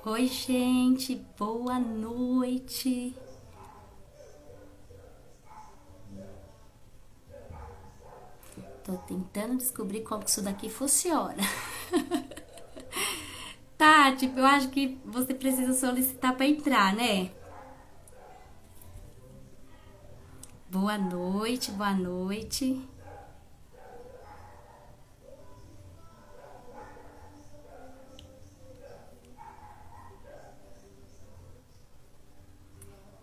Oi, gente, boa noite. Tô tentando descobrir como que isso daqui funciona. Tati, eu acho que você precisa solicitar para entrar, né? Boa noite, boa noite.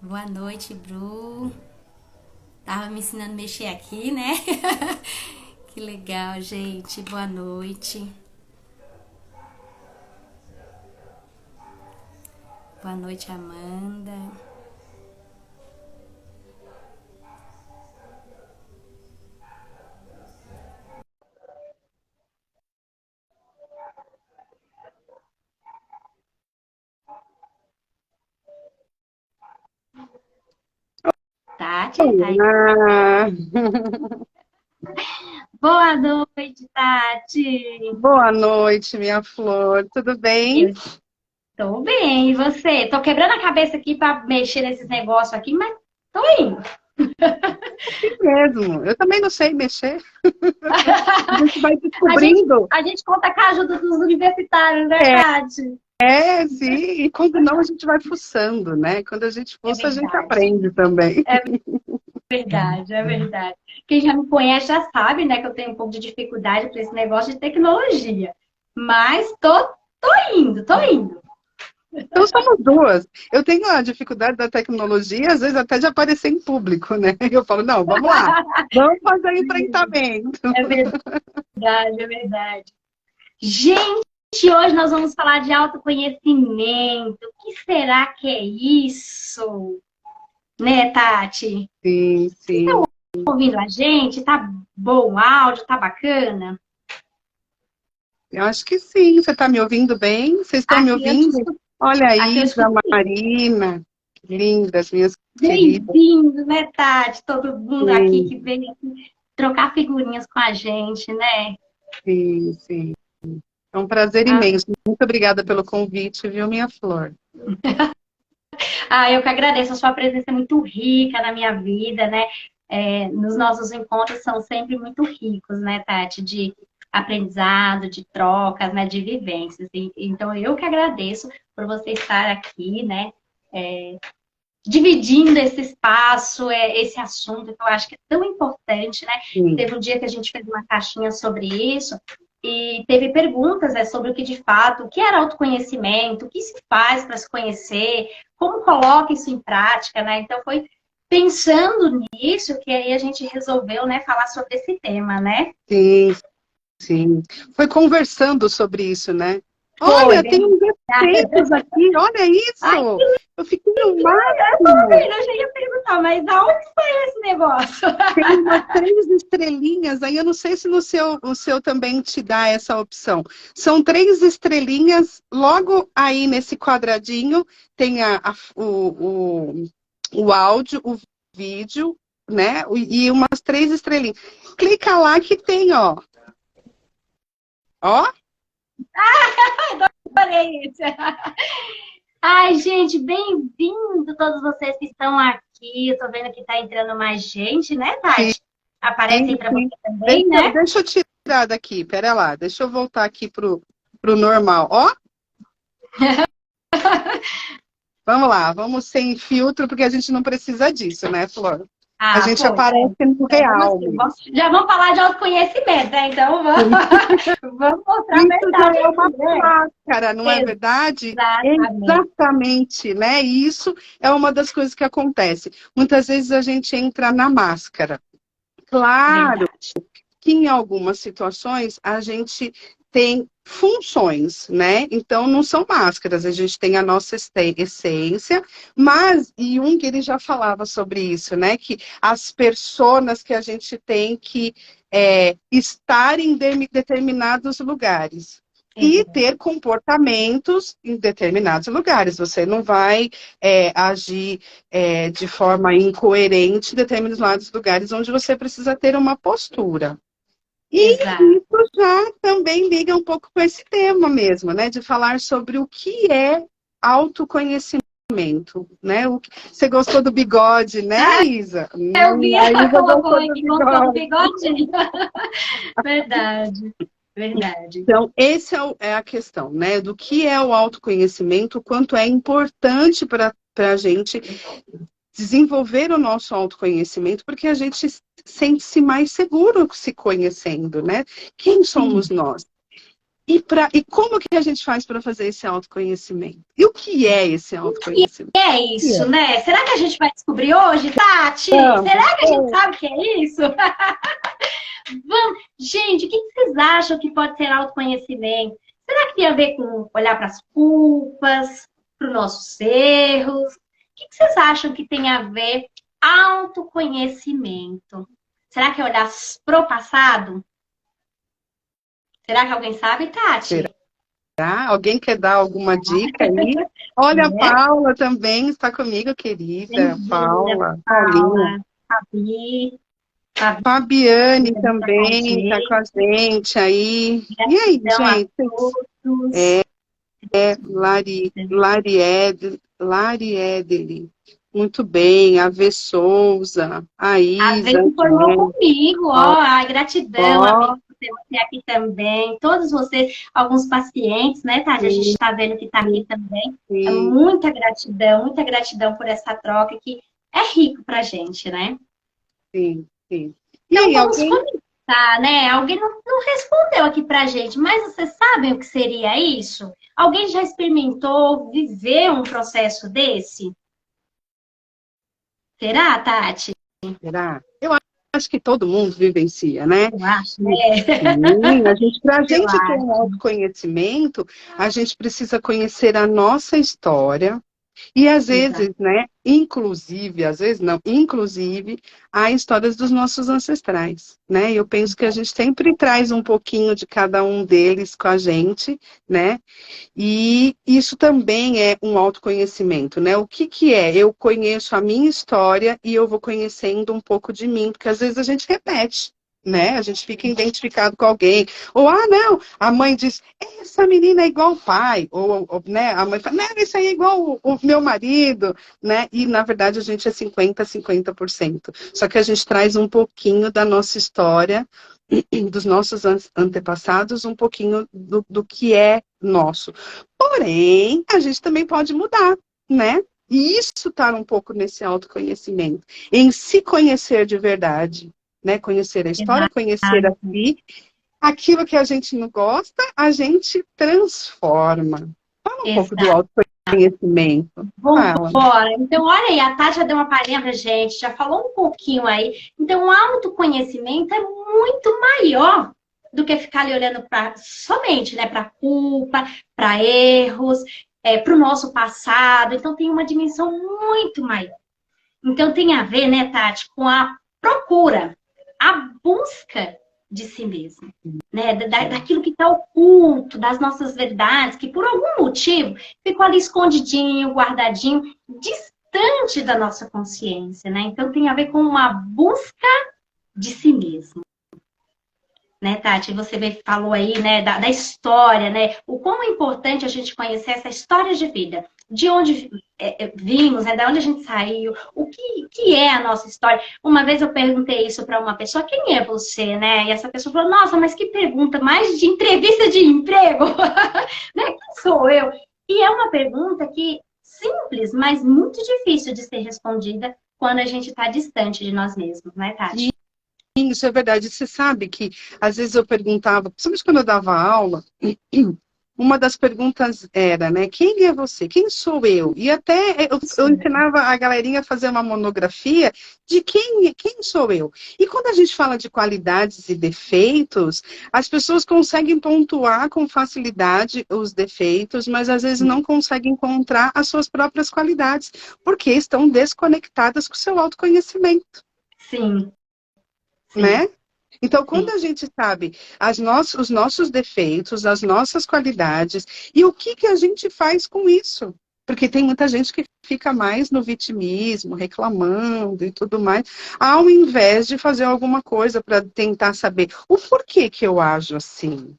Boa noite, Bru. Tava me ensinando a mexer aqui, né? Que legal, gente. Boa noite. Boa noite, Amanda. Tati, tá aí? Ah, Boa noite, Tati. boa noite, minha flor. Tudo bem? Eu tô bem, e você? Tô quebrando a cabeça aqui pra mexer nesses negócios aqui, mas tô indo. Sim mesmo. Eu também não sei mexer. A gente vai A gente, descobrindo. a gente conta com a ajuda dos universitários, né, Tati? Sim. E quando não, a gente vai fuçando, né? Quando a gente É fuça, a gente verdade, aprende também. é verdade, é verdade. Quem já me conhece já sabe, né, que eu tenho um pouco de dificuldade para esse negócio de tecnologia. Mas tô indo, tô indo. Então somos duas. Eu tenho a dificuldade da tecnologia, às vezes até de aparecer em público, né? Eu falo, não, vamos lá. Vamos fazer enfrentamento. É verdade, é verdade. Gente, hoje nós vamos falar de autoconhecimento. O que será que é isso? Né, Tati? Sim, sim. Ouvindo a gente? Tá bom o áudio? Tá bacana? Eu acho que sim. Você está me ouvindo bem? Vocês estão me Aqui eu te ouvindo? escuto, Olha a aqui eu Isa, a escuto bem. Marina, lindas, minhas queridas. Bem-vindo, né, Tati? Todo mundo aqui Sim, que veio aqui trocar figurinhas com a gente, né? sim, sim. É um prazer Ah, imenso. Muito obrigada pelo convite, viu, minha flor? eu que agradeço. A sua presença é muito rica na minha vida, né? Nos nossos encontros são sempre muito ricos, né, Tati? De aprendizado, de trocas, né? De vivências. Então, eu que agradeço por você estar aqui, né? Dividindo esse espaço, esse assunto que eu acho que é tão importante, né? Sim. Teve um dia que a gente fez uma caixinha sobre isso e teve perguntas, né, sobre o que de fato, o que era autoconhecimento, o que se faz para se conhecer, como coloca isso em prática, né? Então foi pensando nisso que aí a gente resolveu, né, falar sobre esse tema, né? Sim, sim. Foi conversando sobre isso, né? Foi, Olha, tem uns efeitos aqui, olha ai, isso! Eu fiquei no eu tô máximo. vendo, eu já ia perguntar, mas aonde foi esse negócio? Tem umas 3 estrelinhas, aí eu não sei se no seu, o seu também te dá essa opção. São 3 estrelinhas, logo aí nesse quadradinho tem o áudio, o vídeo, né? E umas 3 estrelinhas. Clica lá que tem, ó. Ó, Adorei isso. Ai, gente, bem-vindo todos vocês que estão aqui. Eu tô vendo que tá entrando mais gente, né, sim, Tati? Aparece aí pra você sim. também, né? Deixa eu tirar daqui, pera lá, deixa eu voltar aqui pro normal. Ó, vamos lá, vamos sem filtro, porque a gente não precisa disso, né, Flor? A Ah, gente pois aparece é. no Então vamos real sim. mesmo. Já vamos falar de autoconhecimento, né? Então vamos, vamos mostrar a Isso já verdade é aqui, uma né? máscara, não é verdade? Exatamente. Exatamente, né? E isso é uma das coisas que acontece. Muitas vezes a gente entra na máscara. Claro Verdade. que em algumas situações a gente tem funções, né? Então não são máscaras, a gente tem a nossa essência, mas Jung ele já falava sobre isso, né? Que as personas que a gente tem que estar em determinados lugares. E ter Exato. comportamentos em determinados lugares. Você não vai agir de forma incoerente em determinados lugares onde você precisa ter uma postura. E Exato. isso já também liga um pouco com esse tema mesmo, né? De falar sobre o que é autoconhecimento, né? Você gostou do bigode, né, Isa? Eu vi, A ela Isa colocou gostou aí do que gostou do bigode. bigodinho. Verdade, verdade. Então, esse é a questão, né? Do que é o autoconhecimento, o quanto é importante para a gente desenvolver o nosso autoconhecimento, porque a gente sente-se mais seguro se conhecendo, né? Quem somos Sim. nós? E como que a gente faz para fazer esse autoconhecimento? E o que é esse autoconhecimento? É isso, né? Será que a gente vai descobrir hoje, Tati? Será que a gente sabe o que é isso? Vamos. Gente, o que vocês acham que pode ser autoconhecimento? Será que tem a ver com olhar para as culpas, para os nossos erros? O que vocês acham que tem a ver autoconhecimento? Será que é olhar para o passado? Será que alguém sabe, Tati? Será? Alguém quer dar alguma dica aí? Olha, a É? Paula também está comigo, querida. Bem-vinda, Paula, Paulinha. Paula, Fabi, Fabi, Fabiane tá com a também está com gente. a gente aí. E aí, Gratidão a gente? todos. Lariedeli. Muito bem. A V. Souza, a A Isa, Vê se formou né? comigo, ó. Ai, gratidão, amigo, Ó, por ter você aqui também. Todos vocês, alguns pacientes, né, Tati? A gente sim, está vendo que está aqui também. É sim, muita gratidão por essa troca que é rico pra gente, né? sim, sim. E Então aí, vamos alguém? começar, né? Alguém não respondeu aqui pra gente, mas vocês sabem o que seria isso? Alguém já experimentou viver um processo desse? Será, Tati? Será? Eu acho que todo mundo vivencia, né? Eu acho, né? Sim, para a Eu gente ter um acho. autoconhecimento, a gente precisa conhecer a nossa história e às Exato. vezes, né, inclusive, às vezes não, inclusive, há histórias dos nossos ancestrais, né? Eu penso que a gente sempre traz um pouquinho de cada um deles com a gente, né? E isso também é um autoconhecimento, né? O que que é? Eu conheço a minha história e eu vou conhecendo um pouco de mim, porque às vezes a gente repete, né? A gente fica identificado com alguém. Ou, ah, não, a mãe diz, essa menina é igual o pai. Ou, né, a mãe fala, não, isso aí é igual o meu marido, né? E, na verdade, a gente é 50% Só que a gente traz um pouquinho da nossa história, dos nossos antepassados, um pouquinho do que é nosso. Porém, a gente também pode mudar, né? E isso está um pouco nesse autoconhecimento, em se conhecer de verdade, né? Conhecer a história, Exato. conhecer a si. Aquilo que a gente não gosta, a gente transforma. Fala um pouco do Exato. autoconhecimento. Vamos Fala. embora. Então, olha aí, a Tati já deu uma palhinha pra gente, já falou um pouquinho aí. Então, o autoconhecimento é muito maior do que ficar ali olhando para somente, né, para culpa, para erros, para o nosso passado. Então, tem uma dimensão muito maior. Então, tem a ver, né, Tati, com a procura, a busca de si mesmo, né? Daquilo que está oculto, das nossas verdades, que por algum motivo ficou ali escondidinho, guardadinho, distante da nossa consciência, né? Então, tem a ver com uma busca de si mesmo. Né, Tati? Você falou aí, né, da história, né? O quão é importante a gente conhecer essa história de vida. De onde vimos, né? Da onde a gente saiu, o que é a nossa história. Uma vez eu perguntei isso para uma pessoa, quem é você, né? E essa pessoa falou, nossa, mas que pergunta, mais de entrevista de emprego, né? Quem sou eu? E é uma pergunta que simples, mas muito difícil de ser respondida quando a gente está distante de nós mesmos, né, Tati? Isso é verdade. Você sabe que às vezes eu perguntava, principalmente quando eu dava aula, uma das perguntas era, né, quem é você? Quem sou eu? E até eu ensinava a galerinha a fazer uma monografia de quem sou eu. E quando a gente fala de qualidades e defeitos, as pessoas conseguem pontuar com facilidade os defeitos, mas às vezes não conseguem encontrar as suas próprias qualidades, porque estão desconectadas com o seu autoconhecimento, Sim, sim, né? Então, quando sim. a gente sabe os nossos defeitos, as nossas qualidades, e o que, que a gente faz com isso? Porque tem muita gente que fica mais no vitimismo, reclamando e tudo mais, ao invés de fazer alguma coisa para tentar saber o porquê que eu ajo assim.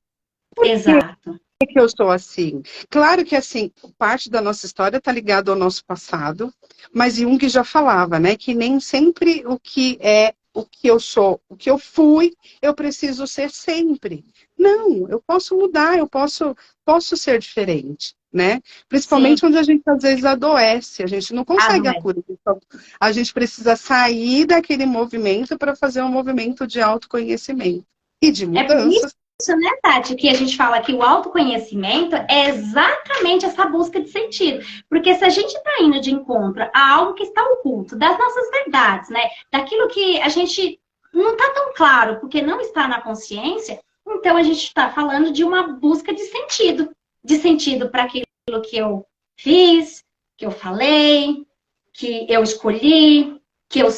Por que Exato. que que eu sou assim? Claro que, assim, parte da nossa história está ligada ao nosso passado, mas Jung já falava, né, que nem sempre o que é o que eu sou, o que eu fui, eu preciso ser sempre. Não, eu posso mudar, posso ser diferente, né? Sim, Principalmente onde a gente às vezes adoece, a gente não consegue não a é. cura. Então, a gente precisa sair daquele movimento para fazer um movimento de autoconhecimento e de É por mudanças. isso, né, Tati, que a gente fala que o autoconhecimento é exatamente essa busca de sentido. Porque se a gente está indo de encontro a algo que está oculto, das nossas verdades, né? Daquilo que a gente não está tão claro, porque não está na consciência, então a gente está falando de uma busca de sentido para aquilo que eu fiz, que eu falei, que eu escolhi, que eu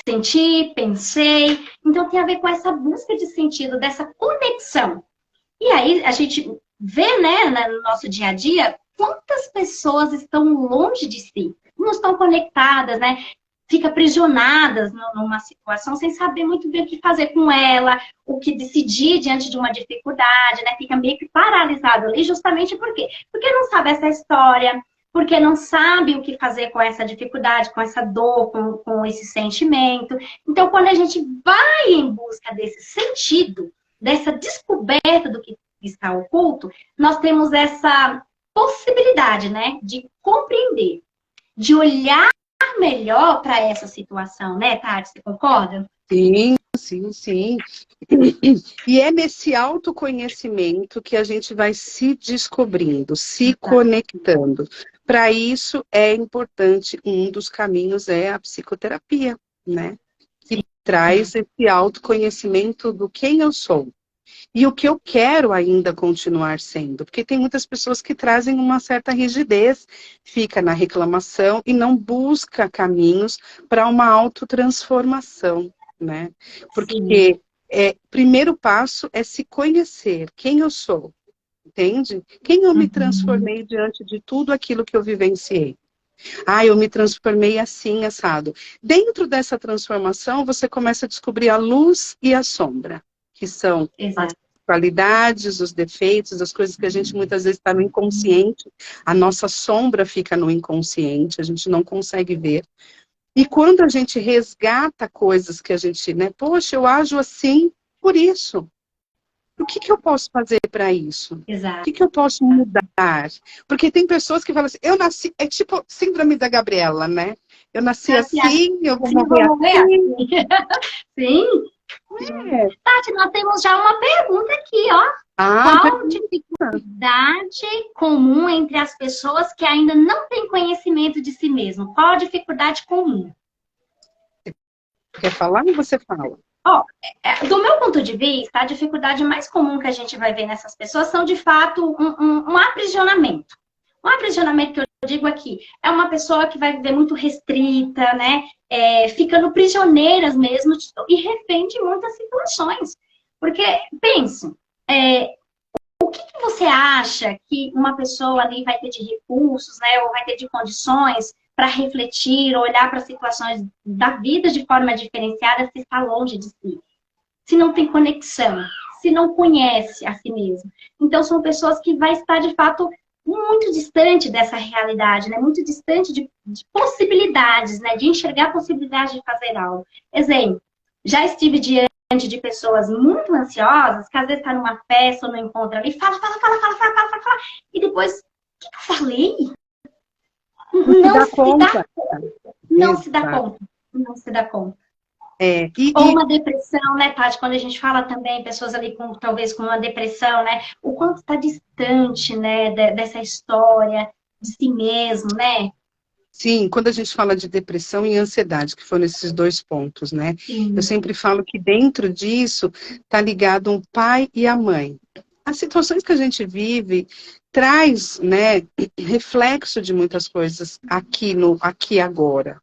senti, pensei. Então tem a ver com essa busca de sentido, dessa conexão. E aí a gente vê, né, no nosso dia a dia, quantas pessoas estão longe de si, não estão conectadas, né? Fica aprisionadas numa situação sem saber muito bem o que fazer com ela, o que decidir diante de uma dificuldade, né? Fica meio que paralisado ali, justamente por quê? Porque não sabe essa história, porque não sabe o que fazer com essa dificuldade, com essa dor, com esse sentimento. Então, quando a gente vai em busca desse sentido, dessa descoberta do que está oculto, nós temos essa possibilidade, né, de compreender, de olhar melhor para essa situação, né, Tati? Você concorda? Sim, sim, sim. E é nesse autoconhecimento que a gente vai se descobrindo, se Tá. conectando. Para isso é importante, um dos caminhos é a psicoterapia, né? Que traz esse autoconhecimento do quem eu sou. E o que eu quero ainda continuar sendo. Porque tem muitas pessoas que trazem uma certa rigidez, fica na reclamação e não busca caminhos para uma autotransformação, né? Sim. Porque primeiro passo é se conhecer quem eu sou, entende? Quem eu me Uhum. transformei diante de tudo aquilo que eu vivenciei. Ah, eu me transformei assim, assado. Dentro dessa transformação, você começa a descobrir a luz e a sombra, que são as Exato. qualidades, os defeitos, as coisas que a gente muitas vezes está no inconsciente. A nossa sombra fica no inconsciente, a gente não consegue ver. E quando a gente resgata coisas que a gente, né, poxa, eu ajo assim por isso. O que que eu posso fazer para isso? O Exato. que que eu posso mudar? Porque tem pessoas que falam assim, eu nasci, é tipo síndrome da Gabriela, né? Eu nasci Nasci assim, eu vou assim, eu vou morrer morrer assim. assim. Sim, sim. É. Tati, nós temos já uma pergunta aqui, ó. Ah, Qual dificuldade comum entre as pessoas que ainda não têm conhecimento de si mesmo? Qual a dificuldade comum? quer falar ou você fala? Ó, do meu ponto de vista, a dificuldade mais comum que a gente vai ver nessas pessoas são, de fato, um aprisionamento. Um aprisionamento que eu digo aqui é uma pessoa que vai viver muito restrita, né? Ficando prisioneiras mesmo e refém de muitas situações. Porque, pense, é, o que que você acha que uma pessoa ali vai ter de recursos, né? Ou vai ter de condições para refletir, olhar para situações da vida de forma diferenciada se está longe de si? Se não tem conexão, se não conhece a si mesmo. Então, são pessoas que vai estar, de fato, muito distante dessa realidade, né? Muito distante de possibilidades, né? De enxergar possibilidades de fazer algo. Exemplo, já estive diante de pessoas muito ansiosas, que às vezes está numa festa ou no encontro ali, fala, e depois, o que eu falei? Não se Não dá se dá, conta. não se dá Exato. conta. Não se dá conta. É, Ou uma depressão, né, Tati? Quando a gente fala também, pessoas ali com, talvez com uma depressão, né? O quanto está distante, né, dessa história, de si mesmo, né? sim, quando a gente fala de depressão e ansiedade, que foram esses dois pontos, né? Eu Sim, sempre falo que dentro disso está ligado um pai e a mãe. As situações que a gente vive traz, né, reflexo de muitas coisas aqui no aqui e agora.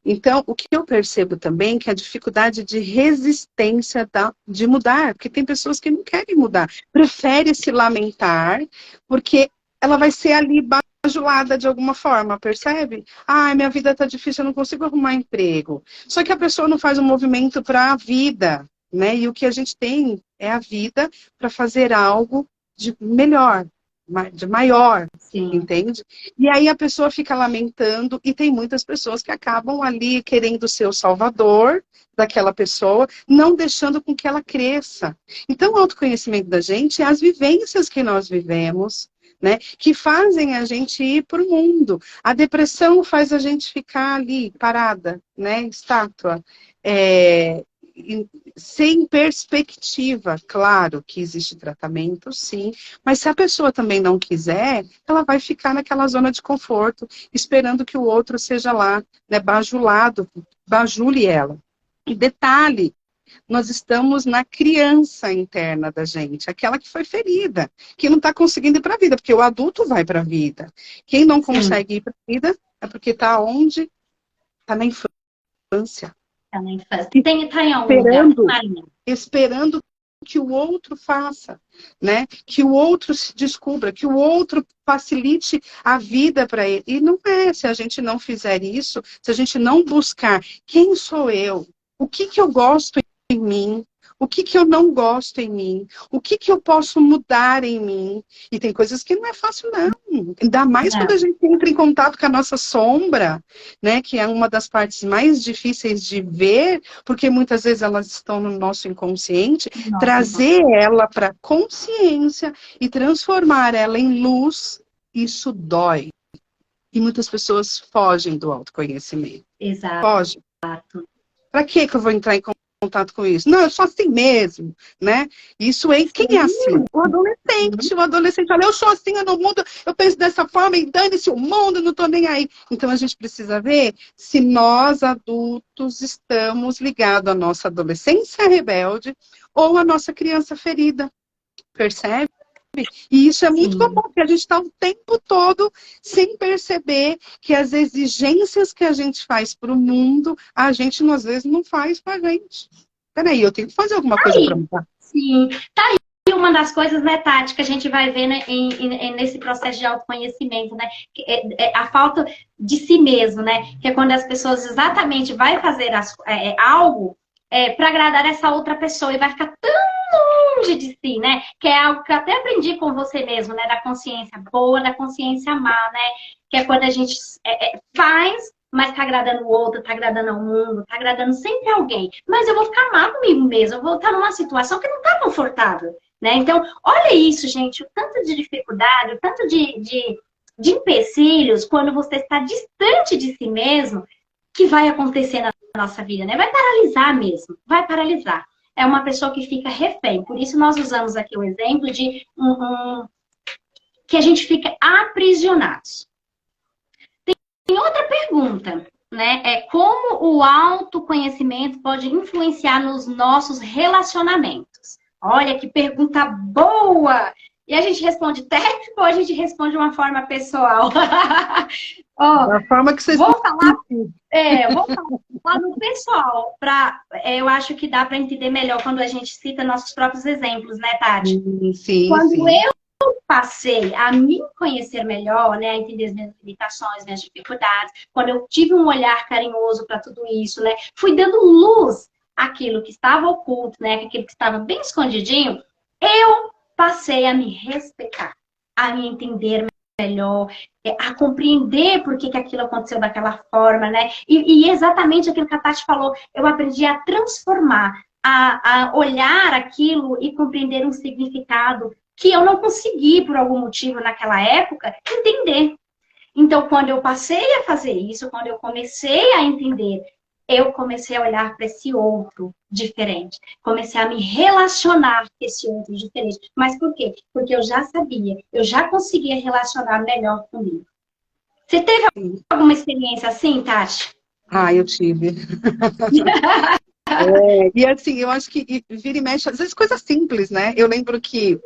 Então, o que eu percebo também é que a dificuldade de resistência de mudar, porque tem pessoas que não querem mudar, preferem se lamentar, porque ela vai ser ali bajulada de alguma forma, percebe? Ah, minha vida está difícil, eu não consigo arrumar emprego. Só que a pessoa não faz um movimento para a vida, né? E o que a gente tem é a vida para fazer algo de melhor, de maior, Sim. entende? E aí a pessoa fica lamentando, e tem muitas pessoas que acabam ali querendo ser o salvador daquela pessoa, não deixando com que ela cresça. Então, o autoconhecimento da gente é as vivências que nós vivemos, né, que fazem a gente ir para o mundo. A depressão faz a gente ficar ali, parada, né, estátua. Sem perspectiva. Claro que existe tratamento, sim, mas se a pessoa também não quiser, ela vai ficar naquela zona de conforto, esperando que o outro seja lá, né, bajule ela. E detalhe, nós estamos na criança interna da gente, aquela que foi ferida, que não está conseguindo ir para a vida, porque o adulto vai para a vida. Quem não consegue ir para a vida é porque está onde? Está na infância. Tá na infância. Tá em algum lugar. Esperando que o outro faça, né? Que o outro se descubra, que o outro facilite a vida para ele. E não é, se a gente não fizer isso, se a gente não buscar quem sou eu, o que eu gosto em mim, o que eu não gosto em mim, o que eu posso mudar em mim. E tem coisas que não é fácil, não. Ainda mais quando a gente entra em contato com a nossa sombra, né? Que é uma das partes mais difíceis de ver, porque muitas vezes elas estão no nosso inconsciente. Trazer ela para consciência e transformar ela em luz, isso dói. E muitas pessoas fogem do autoconhecimento. Exato. Fogem. Para que eu vou entrar em contato com isso? Não, eu sou assim mesmo, né? Isso é quem é assim? O adolescente. O adolescente fala, eu sou assim, eu não mudo, eu penso dessa forma e dane-se o mundo, não tô nem aí. Então a gente precisa ver se nós adultos estamos ligados à nossa adolescência rebelde ou à nossa criança ferida. Percebe? E isso é muito comum, porque a gente está o tempo todo sem perceber que as exigências que a gente faz para o mundo, a gente, às vezes, não faz para a gente. Peraí, eu tenho que fazer alguma coisa para mudar. Sim, tá aí uma das coisas, né, Tati, que a gente vai ver, né, nesse processo de autoconhecimento, né, a falta de si mesmo, né, que é quando as pessoas exatamente vai fazer algo para agradar essa outra pessoa e vai ficar tão longe de si, né? Que é algo que eu até aprendi com você mesmo, né? Da consciência boa, da consciência má, né? Que é quando a gente faz, mas tá agradando o outro, tá agradando ao mundo, tá agradando sempre alguém. Mas eu vou ficar mal comigo mesmo, eu vou estar numa situação que não tá confortável, né? Então, olha isso, gente, o tanto de dificuldade, o tanto de empecilhos, quando você está distante de si mesmo, que vai acontecer na nossa vida, né? Vai paralisar mesmo, vai paralisar. É uma pessoa que fica refém. Por isso nós usamos aqui o exemplo de que a gente fica aprisionados. Tem outra pergunta, né? É como o autoconhecimento pode influenciar nos nossos relacionamentos? Olha que pergunta boa! E a gente responde técnico ou a gente responde de uma forma pessoal? Da forma que vocês vou falar no pessoal. Eu acho que dá para entender melhor quando a gente cita nossos próprios exemplos, né, Tati? Sim, quando sim. eu passei a me conhecer melhor, né, a entender as minhas limitações, minhas dificuldades, quando eu tive um olhar carinhoso para tudo isso, né, fui dando luz àquilo que estava oculto, né, aquilo que estava bem escondidinho, eu passei a me respeitar, a me entender melhor, a compreender por que aquilo aconteceu daquela forma, né? E exatamente aquilo que a Tati falou, eu aprendi a transformar, a olhar aquilo e compreender um significado que eu não consegui, por algum motivo, naquela época, entender. Então, quando eu passei a fazer isso, quando eu comecei a entender, eu comecei a olhar para esse outro diferente. Comecei a me relacionar com esse outro diferente. Mas por quê? Porque eu já sabia, eu já conseguia relacionar melhor comigo. Você teve alguma experiência assim, Tati? Ah, eu tive. E assim, eu acho que vira e mexe, às vezes coisa simples, né? Eu lembro que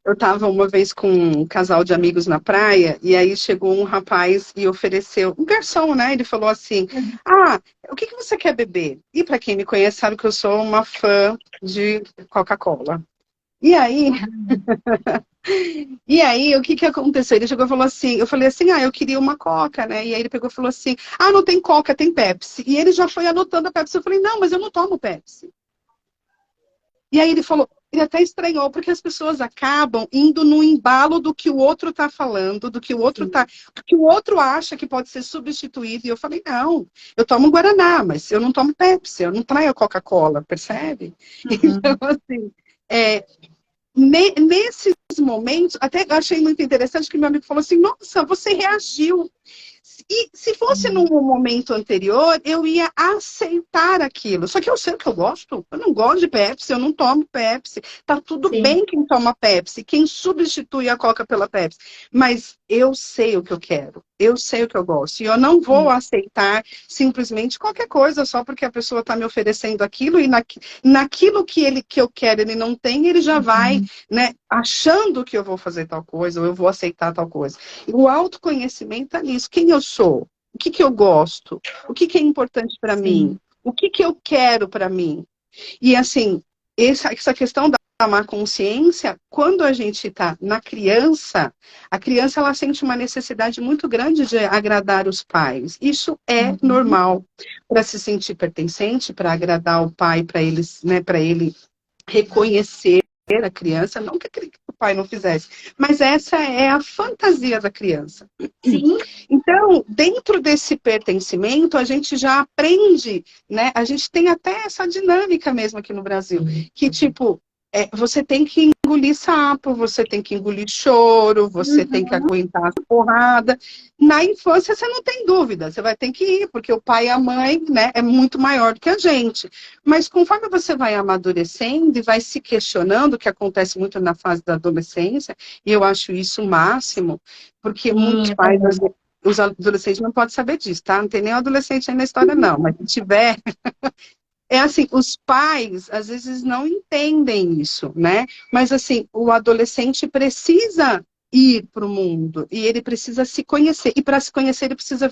eu estava uma vez com um casal de amigos na praia, e aí chegou um rapaz e ofereceu, um garçom, né? Ele falou assim, o que você quer beber? E para quem me conhece sabe que eu sou uma fã de Coca-Cola. E aí, o que aconteceu? Ele chegou e falou assim, eu falei assim, eu queria uma Coca, né? E aí ele pegou e falou assim, não tem Coca, tem Pepsi. E ele já foi anotando a Pepsi. Eu falei, não, mas eu não tomo Pepsi. E aí ele falou, ele até estranhou, porque as pessoas acabam indo no embalo do que o outro está falando, do que o outro do que o outro acha que pode ser substituído. E eu falei, não, eu tomo Guaraná, mas eu não tomo Pepsi, eu não traio Coca-Cola, percebe? Então, assim, é, nesses momentos, até eu achei muito interessante que meu amigo falou assim, nossa, você reagiu. E se fosse num momento anterior, eu ia aceitar aquilo. Só que eu sei o que eu gosto. Eu não gosto de Pepsi, eu não tomo Pepsi. Tá tudo Sim. bem quem toma Pepsi, quem substitui a Coca pela Pepsi. Mas eu sei o que eu quero. Eu sei o que eu gosto. E eu não vou aceitar simplesmente qualquer coisa só porque a pessoa está me oferecendo aquilo e naquilo que eu quero ele não tem, ele já vai, né, achando que eu vou fazer tal coisa ou eu vou aceitar tal coisa. O autoconhecimento é nisso. Quem eu sou? O que eu gosto? O que é importante para mim? O que eu quero para mim? E assim, essa questão da má consciência, quando a gente está na criança, a criança ela sente uma necessidade muito grande de agradar os pais. Isso é normal para se sentir pertencente, para agradar o pai, para eles, né, para ele reconhecer a criança, não que o pai não fizesse, mas essa é a fantasia da criança. Sim. Então, dentro desse pertencimento, a gente já aprende, né? A gente tem até essa dinâmica mesmo aqui no Brasil, que tipo, você tem que engolir sapo, você tem que engolir choro, você tem que aguentar a porrada. Na infância, você não tem dúvida, você vai ter que ir, porque o pai e a mãe, né, é muito maior do que a gente. Mas conforme você vai amadurecendo e vai se questionando, que acontece muito na fase da adolescência, e eu acho isso o máximo, porque muitos pais, os adolescentes não podem saber disso, tá? Não tem nem adolescente aí na história, não, mas se tiver... É assim, os pais, às vezes, não entendem isso, né? Mas, assim, o adolescente precisa ir para o mundo e ele precisa se conhecer. E para se conhecer, ele precisa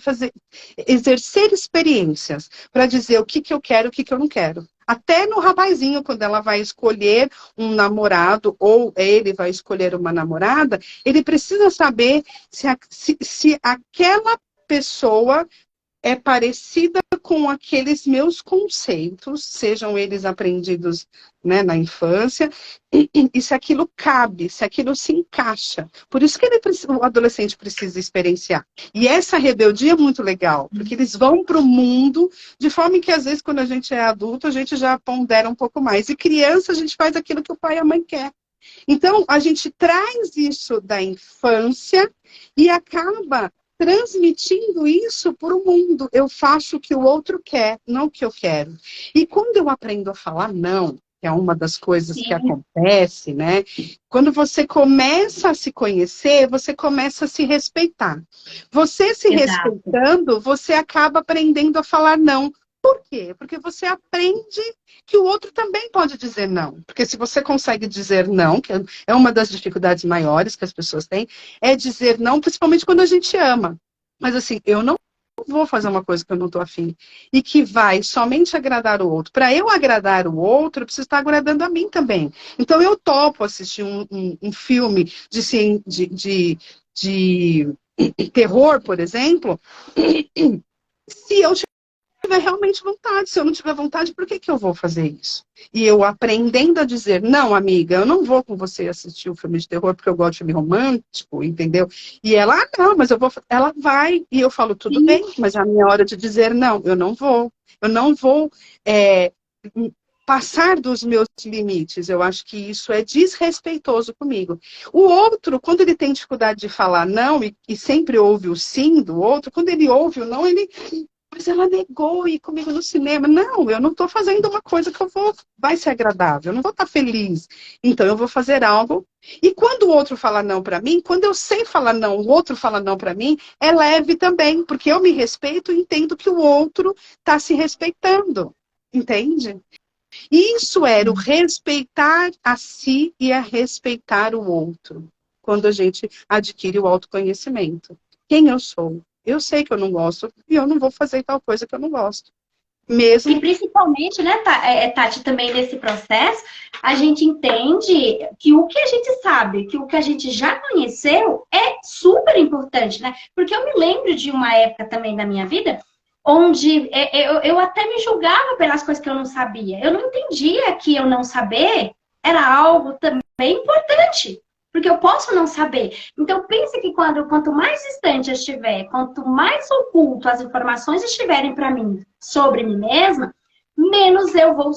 exercer experiências para dizer o que eu quero, o que eu não quero. Até no rapazinho, quando ela vai escolher um namorado ou ele vai escolher uma namorada, ele precisa saber se aquela pessoa é parecida com aqueles meus conceitos, sejam eles aprendidos, né, na infância, e se aquilo cabe, se aquilo se encaixa. Por isso que o adolescente precisa experienciar. E essa rebeldia é muito legal, porque eles vão para o mundo de forma que, às vezes, quando a gente é adulto, a gente já pondera um pouco mais. E criança, a gente faz aquilo que o pai e a mãe quer. Então, a gente traz isso da infância e acaba transmitindo isso para o mundo. Eu faço o que o outro quer, não o que eu quero. E quando eu aprendo a falar não, que é uma das coisas que acontece, né? Quando você começa a se conhecer, você começa a se respeitar. Você se respeitando, você acaba aprendendo a falar não. Por quê? Porque você aprende que o outro também pode dizer não. Porque se você consegue dizer não, que é uma das dificuldades maiores que as pessoas têm, é dizer não, principalmente quando a gente ama. Mas assim, eu não vou fazer uma coisa que eu não estou afim e que vai somente agradar o outro. Para eu agradar o outro, eu preciso estar agradando a mim também. Então eu topo assistir um filme de terror, por exemplo, se eu tiver realmente vontade. Se eu não tiver vontade, por que eu vou fazer isso? E eu aprendendo a dizer, não, amiga, eu não vou com você assistir o filme de terror porque eu gosto de filme romântico, entendeu? E ela, não, mas eu vou. Ela vai. E eu falo, tudo bem, mas é a minha hora de dizer, não, eu não vou. Eu não vou passar dos meus limites. Eu acho que isso é desrespeitoso comigo. O outro, quando ele tem dificuldade de falar não e sempre ouve o sim do outro, quando ele ouve o não, ele... Mas ela negou ir comigo no cinema. Não, eu não estou fazendo uma coisa que vai ser agradável, eu não vou estar feliz. Então eu vou fazer algo. E quando o outro fala não para mim, quando eu sei falar não, o outro fala não para mim, é leve também, porque eu me respeito e entendo que o outro está se respeitando. Entende? Isso era o respeitar a si e a respeitar o outro, quando a gente adquire o autoconhecimento. Quem eu sou? Eu sei que eu não gosto e eu não vou fazer tal coisa que eu não gosto. Mesmo. E principalmente, né, Tati, também nesse processo, a gente entende que o que a gente sabe, que o que a gente já conheceu é super importante, né? Porque eu me lembro de uma época também da minha vida onde eu até me julgava pelas coisas que eu não sabia. Eu não entendia que eu não saber era algo também importante. Porque eu posso não saber. Então, pense que quanto mais distante eu estiver, quanto mais oculto as informações estiverem para mim sobre mim mesma, menos eu vou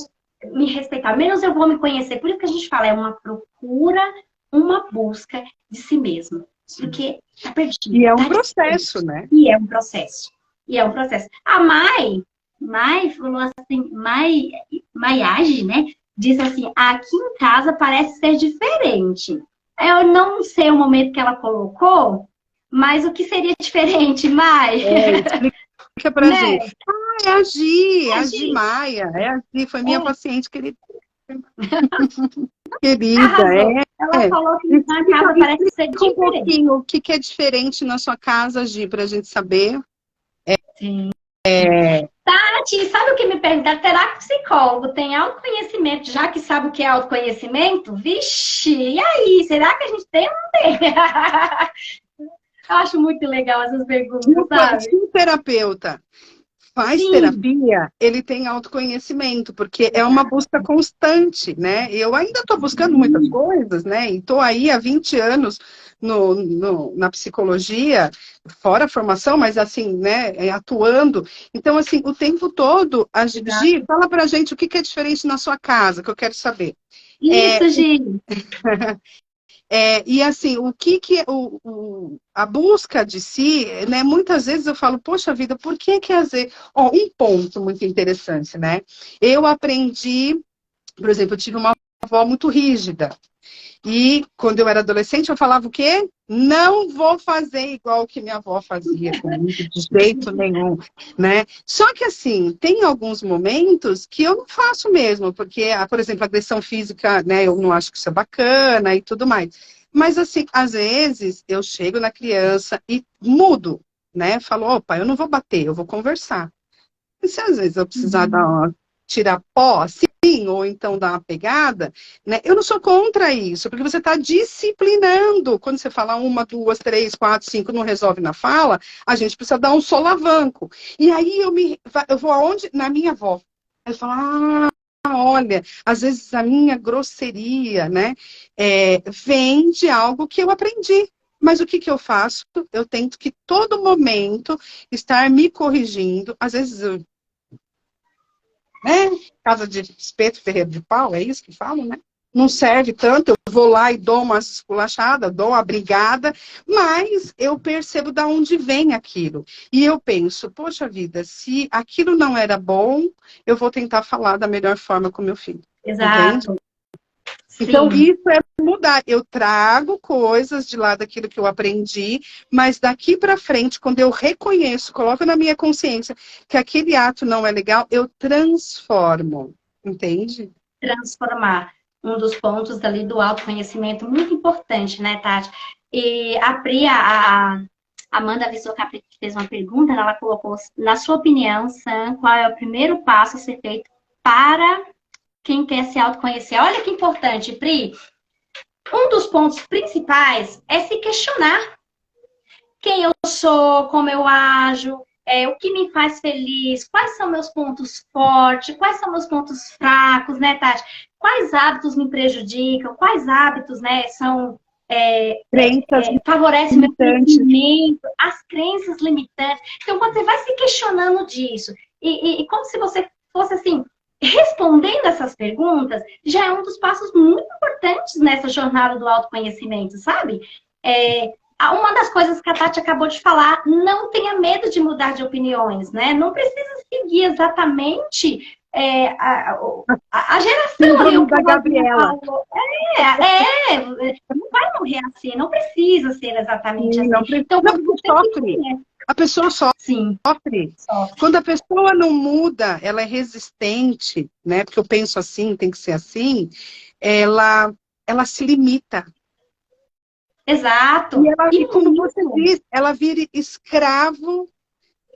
me respeitar, menos eu vou me conhecer. Por isso que a gente fala, é uma procura, uma busca de si mesmo. Porque tá perdido. E é um processo, né? E é um processo. E é um processo. A Mai falou assim, Maiage, né? Disse assim, aqui em casa parece ser diferente. Eu não sei o momento que ela colocou, mas o que seria diferente, Mai? Explica pra Né? gente. É a Gi Maia. É a Gi, foi minha paciente querida. Querida, Ela falou que na casa parece ser diferente. Um pouquinho, o que é diferente na sua casa, Gi, pra gente saber? Sim. Tati, sabe o que me perguntaram? Terá que o psicólogo tem autoconhecimento, já que sabe o que é autoconhecimento? Vixe, e aí? Será que a gente tem ou não tem? Eu acho muito legal essas perguntas, sabe? Se o terapeuta faz terapia, ele tem autoconhecimento, porque é uma busca constante, né? Eu ainda estou buscando muitas coisas, né? E estou aí há 20 anos na psicologia, fora a formação, mas assim, né, atuando. Então, assim, o tempo todo, a Gi, fala pra gente o que é diferente na sua casa, que eu quero saber. Isso, Gi. E assim, o que a busca de si, né? Muitas vezes eu falo, poxa vida, por que às vezes... um ponto muito interessante, né? Eu aprendi, por exemplo, eu tive uma avó muito rígida. E quando eu era adolescente, eu falava o quê? Não vou fazer igual que minha avó fazia, de jeito nenhum, né? Só que assim, tem alguns momentos que eu não faço mesmo, porque, por exemplo, agressão física, né? Eu não acho que isso é bacana e tudo mais. Mas assim, às vezes eu chego na criança e mudo, né? Falo, opa, eu não vou bater, eu vou conversar. E se às vezes eu precisar tirar pó, assim, ou então dar uma pegada, né? Eu não sou contra isso, porque você está disciplinando. Quando você fala 1, 2, 3, 4, 5, não resolve na fala, a gente precisa dar um solavanco. E aí eu vou aonde? Na minha avó. Eu falo, olha, às vezes a minha grosseria, né, vem de algo que eu aprendi. Mas o que eu faço? Eu tento que todo momento estar me corrigindo. Às vezes eu casa de espeto, ferreiro de pau, é isso que falam, né? Não serve tanto, eu vou lá e dou uma esculachada, dou uma brigada, mas eu percebo de onde vem aquilo. E eu penso, poxa vida, se aquilo não era bom, eu vou tentar falar da melhor forma com meu filho. Exato. Entende? Então, isso é mudar. Eu trago coisas de lá daquilo que eu aprendi, mas daqui para frente, quando eu reconheço, coloco na minha consciência que aquele ato não é legal, eu transformo. Entende? Transformar. Um dos pontos ali do autoconhecimento, muito importante, né, Tati? E a Pri, a Amanda Visocapri fez uma pergunta, ela colocou, na sua opinião, Sam, qual é o primeiro passo a ser feito para quem quer se autoconhecer? Olha que importante, Pri. Um dos pontos principais é se questionar quem eu sou, como eu ajo, o que me faz feliz, quais são meus pontos fortes, quais são meus pontos fracos, né, Tati? Quais hábitos me prejudicam, quais hábitos, né, são... favorecem meu crescimento, as crenças limitantes. Então, quando você vai se questionando disso, e como se você fosse assim, respondendo essas perguntas, já é um dos passos muito importantes nessa jornada do autoconhecimento, sabe? Uma das coisas que a Tati acabou de falar, não tenha medo de mudar de opiniões, né? Não precisa seguir exatamente a geração ali, da Gabriela. Não vai morrer assim, não precisa ser exatamente assim. Não, então, sofre. A pessoa sofre. Sim. Sofre. Quando a pessoa não muda, ela é resistente, né? Porque eu penso assim, tem que ser assim, ela se limita. Exato. E como você diz, ela vira escravo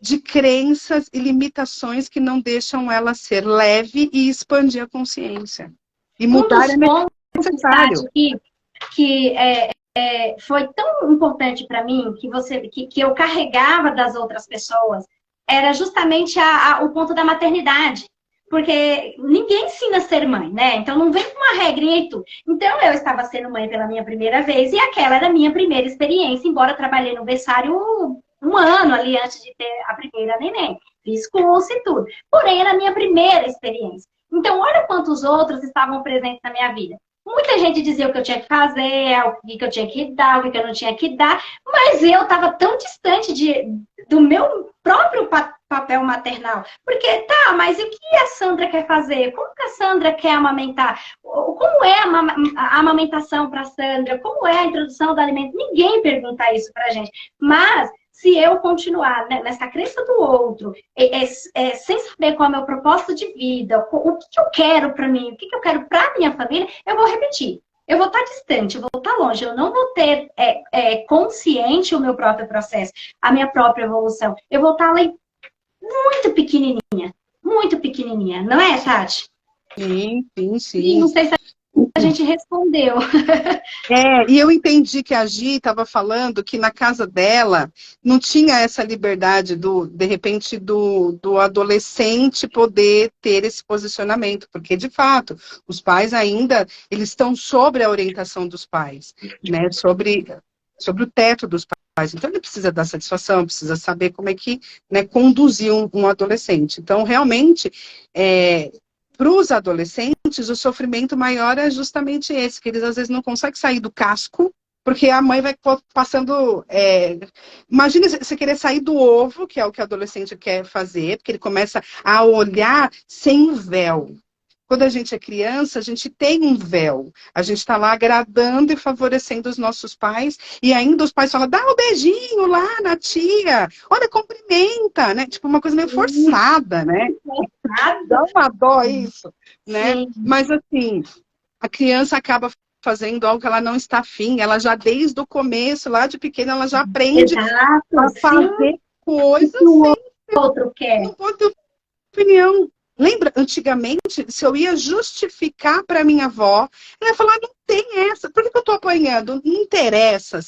de crenças e limitações que não deixam ela ser leve e expandir a consciência. E mudar é necessário. Que foi tão importante para mim, que eu carregava das outras pessoas, era justamente o ponto da maternidade. Porque ninguém ensina a ser mãe, né? Então não vem com uma regrinha e tudo. Então eu estava sendo mãe pela minha primeira vez e aquela era a minha primeira experiência, embora eu trabalhei no berçário um ano ali antes de ter a primeira neném. Fiz curso e tudo. Porém, era a minha primeira experiência. Então, olha quantos outros estavam presentes na minha vida. Muita gente dizia o que eu tinha que fazer, o que eu tinha que dar, o que eu não tinha que dar, mas eu estava tão distante do meu próprio papel maternal. Porque, tá, mas e o que a Sandra quer fazer? Como que a Sandra quer amamentar? Como é a amamentação para a Sandra? Como é a introdução do alimento? Ninguém pergunta isso para a gente. Mas se eu continuar, né, nessa crença do outro, sem saber qual é o meu propósito de vida, o que eu quero para mim, o que eu quero para minha família, eu vou repetir. Eu vou estar distante, eu vou estar longe, eu não vou ter consciente o meu próprio processo, a minha própria evolução. Eu vou estar ali muito pequenininha, não é, Tati? Sim, sim, E sim. não sei se a gente respondeu. E eu entendi que a Gi estava falando que na casa dela não tinha essa liberdade de repente, do adolescente poder ter esse posicionamento, porque de fato, os pais ainda, eles estão sobre a orientação dos pais, né? Sobre o teto dos pais. Então ele precisa dar satisfação, precisa saber como é que, né, conduzir um adolescente. Então, realmente, para os adolescentes, o sofrimento maior é justamente esse, que eles às vezes não conseguem sair do casco, porque a mãe vai passando... Imagina você querer sair do ovo, que é o que o adolescente quer fazer, porque ele começa a olhar sem véu. Quando a gente é criança, a gente tem um véu. A gente está lá agradando e favorecendo os nossos pais. E ainda os pais falam, dá um beijinho lá na tia. Olha, cumprimenta, né? Tipo, uma coisa meio forçada, né? Dá uma dó isso, né? Sim. Mas, assim, a criança acaba fazendo algo que ela não está afim. Ela já, desde o começo, lá de pequena, ela já aprende a fazer coisas que o outro quer. Não pode ter opinião. Lembra, antigamente, se eu ia justificar para minha avó, ela ia falar, não tem essa, por que eu estou apanhando? Não interessa.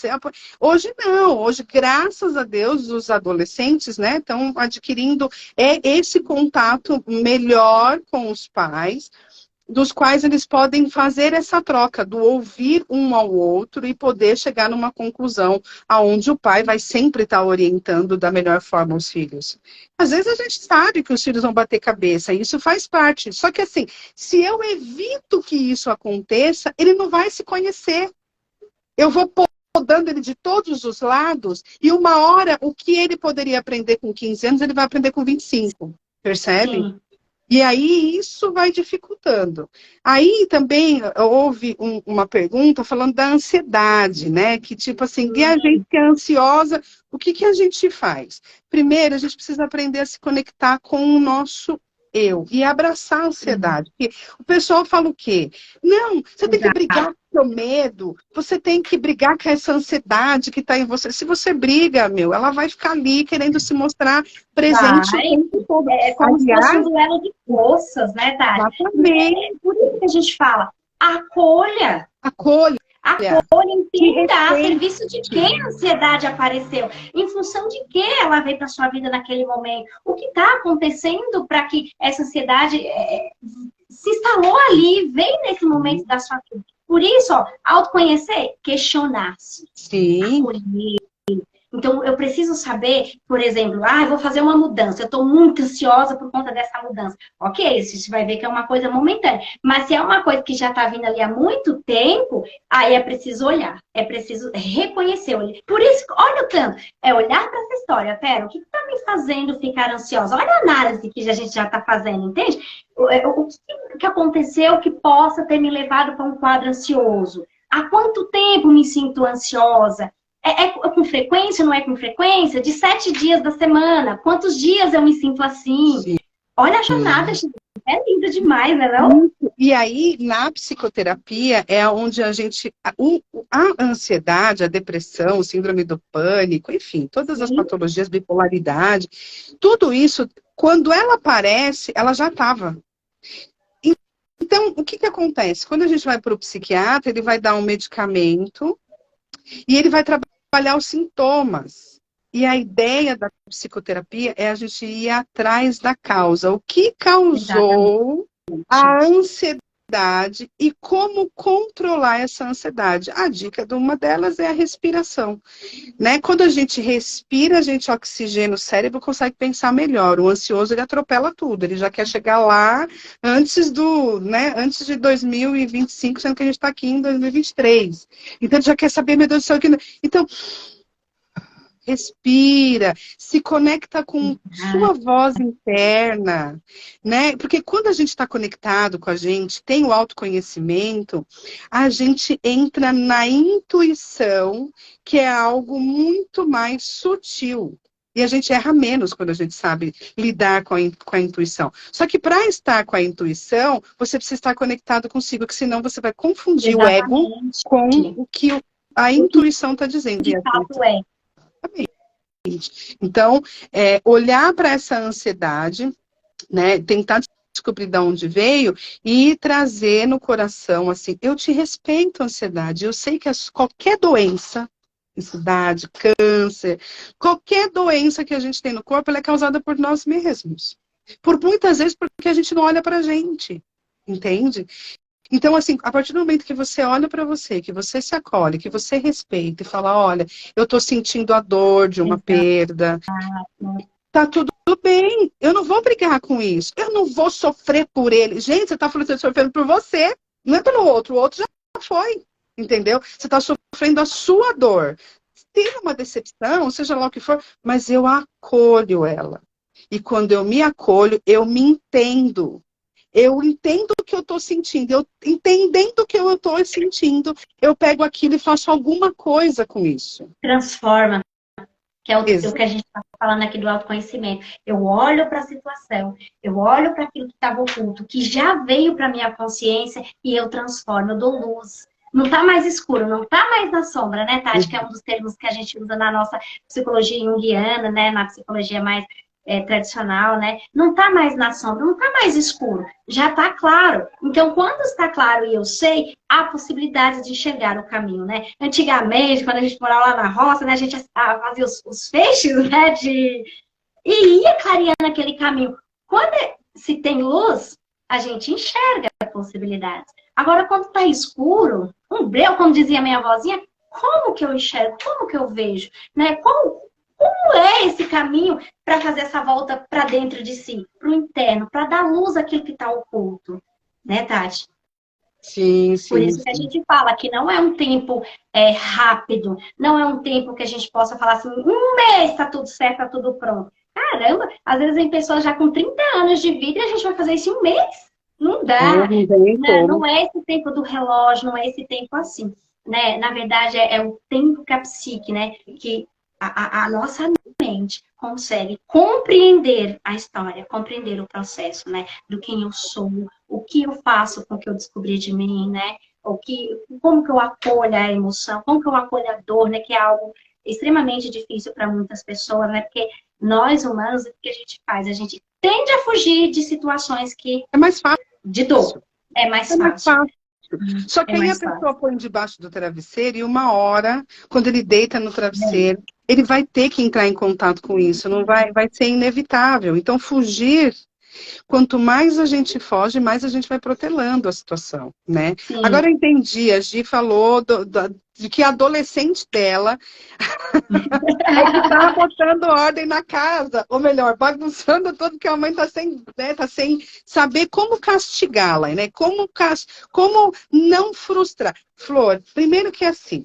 Hoje não, hoje, graças a Deus, os adolescentes, né, estão adquirindo esse contato melhor com os pais, dos quais eles podem fazer essa troca, do ouvir um ao outro e poder chegar numa conclusão aonde o pai vai sempre estar orientando da melhor forma os filhos. Às vezes a gente sabe que os filhos vão bater cabeça, e isso faz parte. Só que assim, se eu evito que isso aconteça, ele não vai se conhecer. Eu vou podando ele de todos os lados, e uma hora, o que ele poderia aprender com 15 anos, ele vai aprender com 25. Percebe? Sim. E aí isso vai dificultando. Aí também houve uma pergunta falando da ansiedade, né? Que tipo assim, e a gente que é ansiosa, o que a gente faz? Primeiro, a gente precisa aprender a se conectar com o nosso eu e abraçar a ansiedade. Porque o pessoal fala o quê? Não, você tem que brigar com o seu medo, você tem que brigar com essa ansiedade que está em você. Se você briga, ela vai ficar ali querendo se mostrar presente o tempo todo. É como se fosse um duelo de forças, né, Tati? Exatamente. Por isso que a gente fala, acolha. Acolha. Acolha, entenda a serviço de quem a ansiedade apareceu, em função de que ela veio para sua vida naquele momento, o que está acontecendo para que essa ansiedade se instalou ali, veio nesse momento da sua vida. Por isso, autoconhecer, questionar-se. Sim. Acolher. Então, eu preciso saber, por exemplo, eu vou fazer uma mudança, eu estou muito ansiosa por conta dessa mudança. Ok, você vai ver que é uma coisa momentânea. Mas se é uma coisa que já está vindo ali há muito tempo, aí é preciso olhar, é preciso reconhecer. Por isso, olha o tanto, é olhar para essa história. Pera, o que está me fazendo ficar ansiosa? Olha a análise que a gente já está fazendo, entende? O que aconteceu que possa ter me levado para um quadro ansioso? Há quanto tempo me sinto ansiosa? É com frequência, não é com frequência? De 7 dias da semana, quantos dias eu me sinto assim? Sim. Olha a jornada, é linda demais, né, não? E aí, na psicoterapia, é onde a gente... A ansiedade, a depressão, o síndrome do pânico, enfim, todas as patologias, bipolaridade, tudo isso, quando ela aparece, ela já estava. Então, o que acontece? Quando a gente vai para o psiquiatra, ele vai dar um medicamento e ele vai trabalhar os sintomas. E a ideia da psicoterapia é a gente ir atrás da causa. O que causou a ansiedade e como controlar essa ansiedade? A dica de uma delas é a respiração, né? Quando a gente respira, a gente oxigena o cérebro, consegue pensar melhor. O ansioso, ele atropela tudo, ele já quer chegar lá antes de 2025, sendo que a gente está aqui em 2023. Então, ele já quer saber, meu Deus do céu, então, respira, se conecta com sua voz interna, né? Porque quando a gente está conectado com a gente, tem o autoconhecimento, a gente entra na intuição, que é algo muito mais sutil. E a gente erra menos quando a gente sabe lidar com a intuição. Só que para estar com a intuição, você precisa estar conectado consigo, porque senão você vai confundir o ego com o que a intuição está dizendo. De fato é. Então, olhar para essa ansiedade, né, tentar descobrir de onde veio e trazer no coração, assim, eu te respeito, ansiedade, eu sei que qualquer doença, ansiedade, câncer, qualquer doença que a gente tem no corpo, ela é causada por nós mesmos. Por muitas vezes porque a gente não olha para a gente, entende? Então, assim, a partir do momento que você olha para você, que você se acolhe, que você respeita e fala, olha, eu estou sentindo a dor de uma perda, tá tudo bem, eu não vou brigar com isso, eu não vou sofrer por ele. Gente, você está falando que você tá sofrendo por você, não é pelo outro, o outro já foi, entendeu? Você está sofrendo a sua dor. Tem uma decepção, seja lá o que for, mas eu acolho ela. E quando eu me acolho, eu me entendo. Eu entendo o que eu estou sentindo. Eu entendendo o que eu estou sentindo, eu pego aquilo e faço alguma coisa com isso. Transforma, que é o que a gente está falando aqui do autoconhecimento. Eu olho para a situação, eu olho para aquilo que estava oculto, que já veio para minha consciência e eu transformo, eu dou luz. Não está mais escuro, não está mais na sombra, né, Tati? Que é um dos termos que a gente usa na nossa psicologia junguiana, né? Na psicologia mais tradicional, né? Não está mais na sombra, não está mais escuro, já está claro. Então, quando está claro e eu sei, há possibilidade de enxergar o caminho, né? Antigamente, quando a gente morava lá na roça, né, a gente fazia os feixes, né, e ia clareando aquele caminho. Quando se tem luz, a gente enxerga possibilidades. Agora, quando está escuro, um breu, como dizia minha avózinha, como que eu enxergo? Como que eu vejo? Né? Como é esse caminho para fazer essa volta para dentro de si, para o interno, para dar luz àquilo que está oculto, né, Tati? Sim, sim. Por isso que a gente fala que não é um tempo rápido, não é um tempo que a gente possa falar assim, um mês está tudo certo, está tudo pronto. Caramba, às vezes tem pessoas já com 30 anos de vida e a gente vai fazer isso em um mês. Não dá. Não é esse tempo do relógio, não é esse tempo assim. Né? Na verdade, é o tempo que a psique, né? Que a nossa mente consegue compreender a história, compreender o processo, né? Do quem eu sou, o que eu faço com o que eu descobri de mim, né? Como que eu acolho a emoção, como que eu acolho a dor, né? Que é algo extremamente difícil para muitas pessoas, né? Porque nós humanos, o que a gente faz? A gente tende a fugir de situações que... É mais fácil. De dor. É mais fácil. Só que aí a pessoa põe debaixo do travesseiro e uma hora, quando ele deita no travesseiro, ele vai ter que entrar em contato com isso, não vai ser inevitável. Então, fugir, quanto mais a gente foge, mais a gente vai protelando a situação, né? Sim. Agora eu entendi, a Gi falou de que a adolescente dela é que tá botando ordem na casa, ou melhor, bagunçando tudo que a mãe tá sem saber como castigá-la, né? Como não frustrar. Flor, primeiro que assim,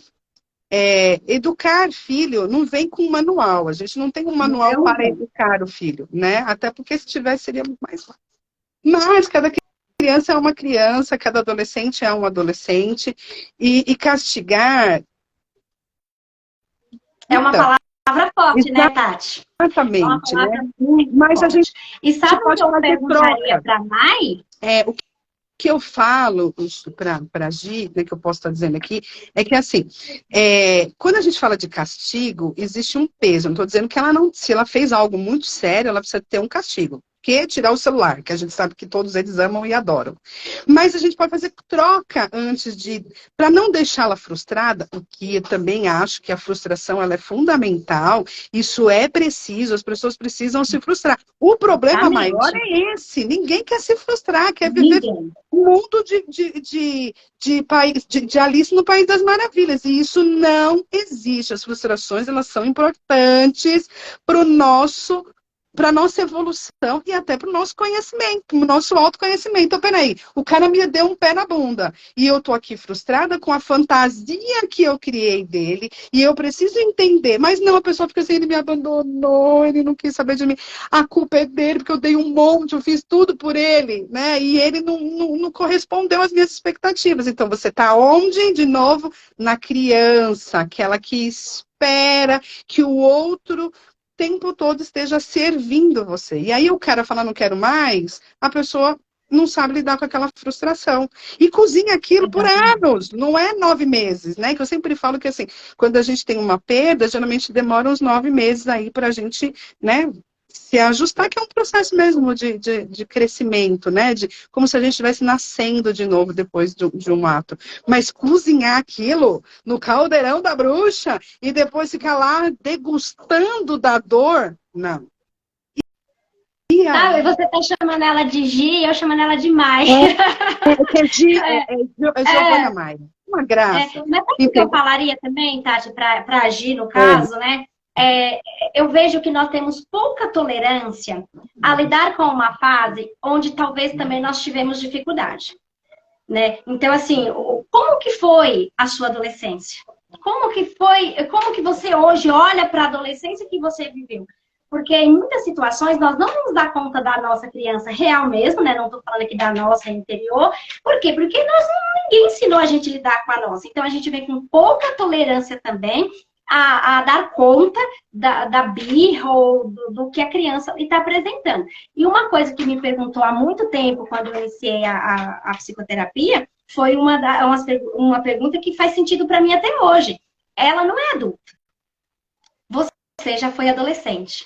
educar filho não vem com manual. A gente não tem um manual para educar o filho, né? Até porque se tivesse seria mais fácil. Mas cada criança é uma criança, cada adolescente é um adolescente, e castigar é uma palavra forte, né, Tati? Exatamente, né? Mas forte. A gente e sabe o que eu perguntaria para a Mai? O que eu falo para a Gi, né, que eu posso estar dizendo aqui, é que assim, quando a gente fala de castigo, existe um peso. Não estou dizendo que ela não, se ela fez algo muito sério, ela precisa ter um castigo. que tirar o celular, que a gente sabe que todos eles amam e adoram. Mas a gente pode fazer troca antes de, para não deixá-la frustrada, o que eu também acho que a frustração ela é fundamental, isso é preciso, as pessoas precisam se frustrar. O problema maior Exatamente. é esse, ninguém quer se frustrar, quer viver Ninguém. um mundo de Alice no País das Maravilhas, e isso não existe. As frustrações, elas são importantes para o nosso, para a nossa evolução e até para o nosso conhecimento, para o nosso autoconhecimento. Então, peraí, o cara me deu um pé na bunda e eu tô aqui frustrada com a fantasia que eu criei dele e eu preciso entender, mas não, a pessoa fica assim, ele me abandonou, ele não quis saber de mim, a culpa é dele porque eu dei um monte, eu fiz tudo por ele, né? E ele não correspondeu às minhas expectativas. Então, você tá onde? De novo, na criança, aquela que espera que o outro tempo todo esteja servindo você. E aí o cara fala, não quero mais, a pessoa não sabe lidar com aquela frustração. E cozinha aquilo por anos, não é 9 meses, né? Que eu sempre falo que assim, quando a gente tem uma perda, geralmente demora uns 9 meses aí pra gente, né? Se ajustar, que é um processo mesmo de crescimento, né? Como se a gente estivesse nascendo de novo depois de um ato. Mas cozinhar aquilo no caldeirão da bruxa e depois ficar lá degustando da dor, não. E Sabe, aí? você tá chamando ela de Gi e eu chamando ela de Mai. É Giovana Maia. Uma graça. Mas sabe o que eu falaria também, Tati, para agir no caso, né? Eu vejo que nós temos pouca tolerância a lidar com uma fase onde talvez também nós tivemos dificuldade, né? Então, assim, como que foi a sua adolescência? Como que você hoje olha para a adolescência que você viveu? Porque em muitas situações nós não nos dá conta da nossa criança real mesmo, né? Não estou falando aqui da nossa interior. Por quê? Porque ninguém ensinou a gente a lidar com a nossa. Então a gente vem com pouca tolerância também a dar conta da birra ou do que a criança está apresentando. E uma coisa que me perguntou há muito tempo, quando eu iniciei a psicoterapia, foi uma pergunta que faz sentido para mim até hoje. Ela não é adulta. Você já foi adolescente.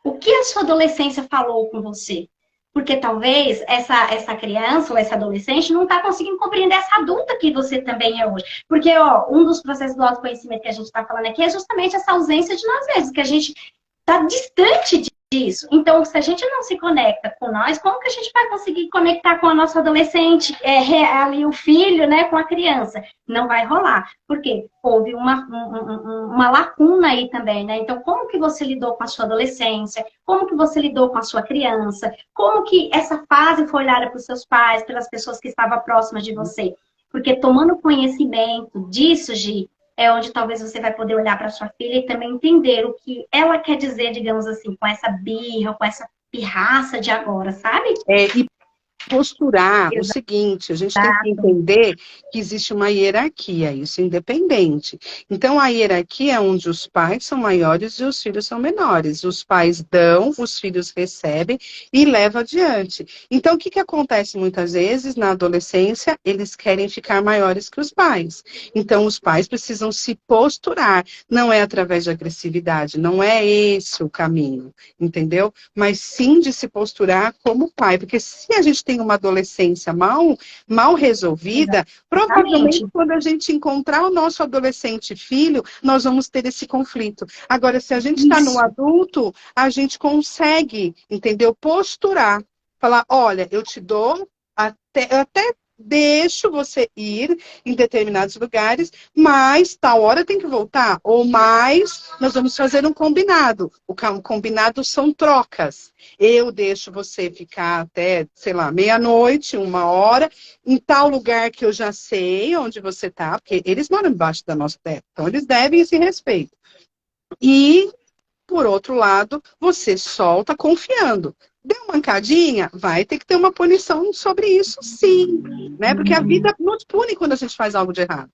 O que a sua adolescência falou com você? Porque talvez essa criança ou essa adolescente não está conseguindo compreender essa adulta que você também é hoje. Porque, ó, um dos processos do autoconhecimento que a gente está falando aqui é justamente essa ausência de nós mesmos, que a gente está distante disso. Então, se a gente não se conecta com nós, como que a gente vai conseguir conectar com a nossa adolescente, ali o filho, né, com a criança? Não vai rolar. Por quê? Houve uma lacuna aí também, né? Então, como que você lidou com a sua adolescência? Como que você lidou com a sua criança? Como que essa fase foi olhada para os seus pais, pelas pessoas que estavam próximas de você? Porque tomando conhecimento disso, Gi, é onde talvez você vai poder olhar para sua filha e também entender o que ela quer dizer, digamos assim, com essa birra, com essa pirraça de agora, sabe? E posturar o seguinte, a gente tem que entender que existe uma hierarquia, isso é independente. Então, a hierarquia é onde os pais são maiores e os filhos são menores. Os pais dão, os filhos recebem e levam adiante. Então, o que acontece muitas vezes na adolescência? Eles querem ficar maiores que os pais. Então, os pais precisam se posturar. Não é através de agressividade, não é esse o caminho, entendeu? Mas sim de se posturar como pai, porque se a gente tem uma adolescência mal resolvida, provavelmente quando a gente encontrar o nosso adolescente filho, nós vamos ter esse conflito. Agora, se a gente está no adulto, a gente consegue, entendeu? Posturar. Falar, olha, eu te dou, até deixo você ir em determinados lugares, mas tal hora tem que voltar. Ou mais, nós vamos fazer um combinado. O combinado são trocas. Eu deixo você ficar até, sei lá, meia-noite, 1 hora, em tal lugar que eu já sei onde você está, porque eles moram embaixo da nossa terra, então eles devem esse respeito. E, por outro lado, você solta confiando. Deu mancadinha, vai ter que ter uma punição sobre isso, sim. Né? Porque a vida nos pune quando a gente faz algo de errado.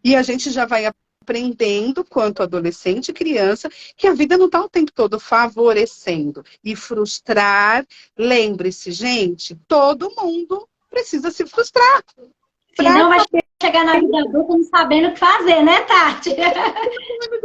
E a gente já vai aprendendo, quanto adolescente e criança, que a vida não está o tempo todo favorecendo. E frustrar, lembre-se, gente, todo mundo precisa se frustrar. Senão vai chegar na vida adulta não sabendo o que fazer, né, Tati?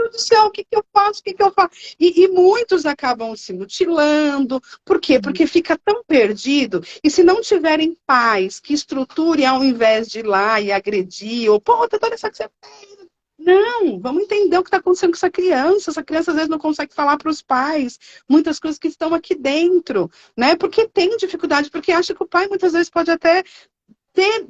Deus do céu, o que que eu faço? O que que eu faço? E muitos acabam se mutilando. Por quê? Porque fica tão perdido. E se não tiverem pais que estruturem ao invés de ir lá e agredir, ou, pô, olha só o que você fez. Não, vamos entender o que está acontecendo com essa criança. Essa criança às vezes não consegue falar para os pais muitas coisas que estão aqui dentro, né? Porque tem dificuldade, porque acha que o pai muitas vezes pode até ter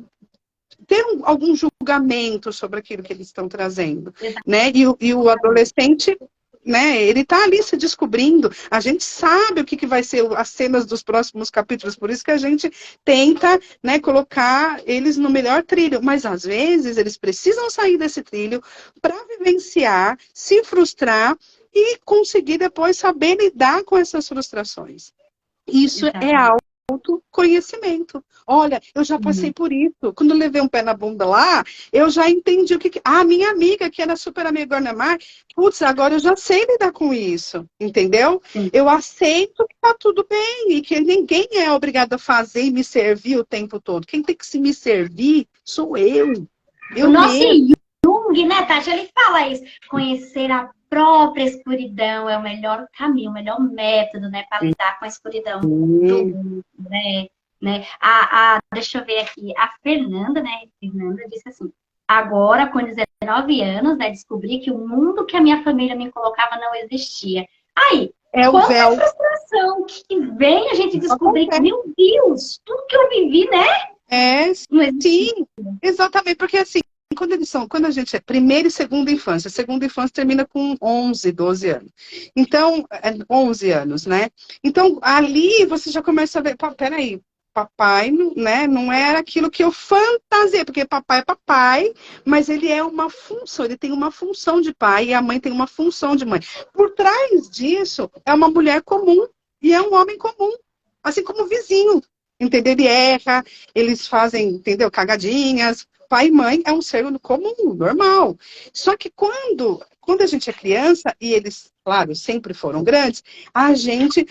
algum julgamento sobre aquilo que eles estão trazendo, né? E o adolescente, né? Ele está ali se descobrindo. A gente sabe o que vai ser as cenas dos próximos capítulos, por isso que a gente tenta, né, colocar eles no melhor trilho. Mas às vezes eles precisam sair desse trilho para vivenciar, se frustrar e conseguir depois saber lidar com essas frustrações. Isso é autoconhecimento. Olha, eu já passei por isso. Quando eu levei um pé na bunda lá, eu já entendi o que... Ah, minha amiga, que era super amiga Ornemar, putz, agora eu já sei lidar com isso, entendeu? Sim. Eu aceito que tá tudo bem e que ninguém é obrigado a fazer e me servir o tempo todo. Quem tem que se me servir sou eu. O nosso Jung, né, Tati? Ele fala isso. Conhecer a própria escuridão é o melhor caminho, o melhor método, né, para lidar com a escuridão do mundo, né? Deixa eu ver aqui, a Fernanda, né, disse assim, agora com 19 anos, né, descobri que o mundo que a minha família me colocava não existia. Aí, quanta frustração que vem a gente descobrir que, meu Deus, tudo que eu vivi, né? Sim, exatamente, porque assim, quando a gente é primeira e segunda infância termina com 11, 12 anos. Então, 11 anos, né? Então, ali você já começa a ver, peraí, papai, né, não era aquilo que eu fantasiei, porque papai é papai, mas ele é uma função, ele tem uma função de pai e a mãe tem uma função de mãe. Por trás disso, é uma mulher comum e é um homem comum, assim como o vizinho, entendeu? Ele erra, eles fazem, entendeu, cagadinhas. Pai e mãe é um ser comum, normal. Só que quando a gente é criança, e eles, claro, sempre foram grandes, a gente,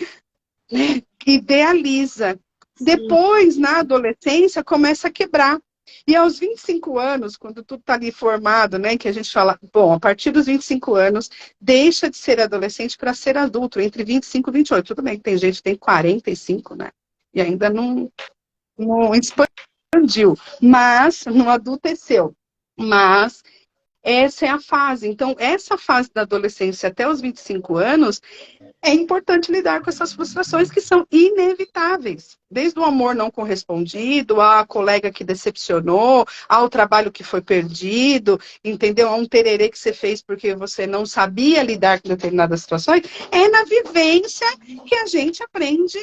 né, idealiza. Depois, na adolescência, começa a quebrar. E aos 25 anos, quando tudo está ali formado, né, que a gente fala, bom, a partir dos 25 anos, deixa de ser adolescente para ser adulto, entre 25 e 28. Tudo bem que tem gente que tem 45, né? E ainda não expandiu, mas não adulteceu. Mas essa é a fase. Então, essa fase da adolescência até os 25 anos, é importante lidar com essas frustrações que são inevitáveis. Desde o amor não correspondido, a colega que decepcionou, ao trabalho que foi perdido, entendeu? A um tererê que você fez porque você não sabia lidar com determinadas situações. É na vivência que a gente aprende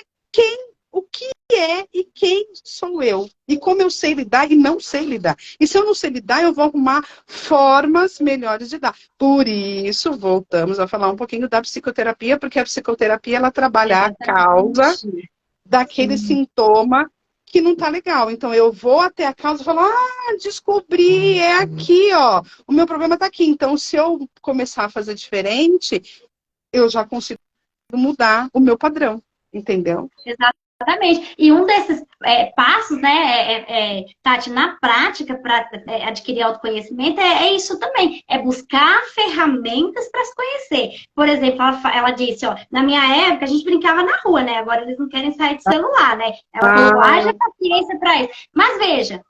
o que é e quem sou eu. E como eu sei lidar e não sei lidar. E se eu não sei lidar, eu vou arrumar formas melhores de dar. Por isso, voltamos a falar um pouquinho da psicoterapia, porque a psicoterapia, ela trabalha a causa daquele sintoma que não tá legal. Então, eu vou até a causa e falo, descobri, é aqui, ó. O meu problema tá aqui. Então, se eu começar a fazer diferente, eu já consigo mudar o meu padrão. Entendeu? Exatamente. E um desses passos, né, Tati, na prática, para adquirir autoconhecimento, é isso também. É buscar ferramentas para se conhecer. Por exemplo, ela disse, ó, na minha época a gente brincava na rua, né? Agora eles não querem sair de celular, né? Ela falou, haja paciência para isso. Mas veja,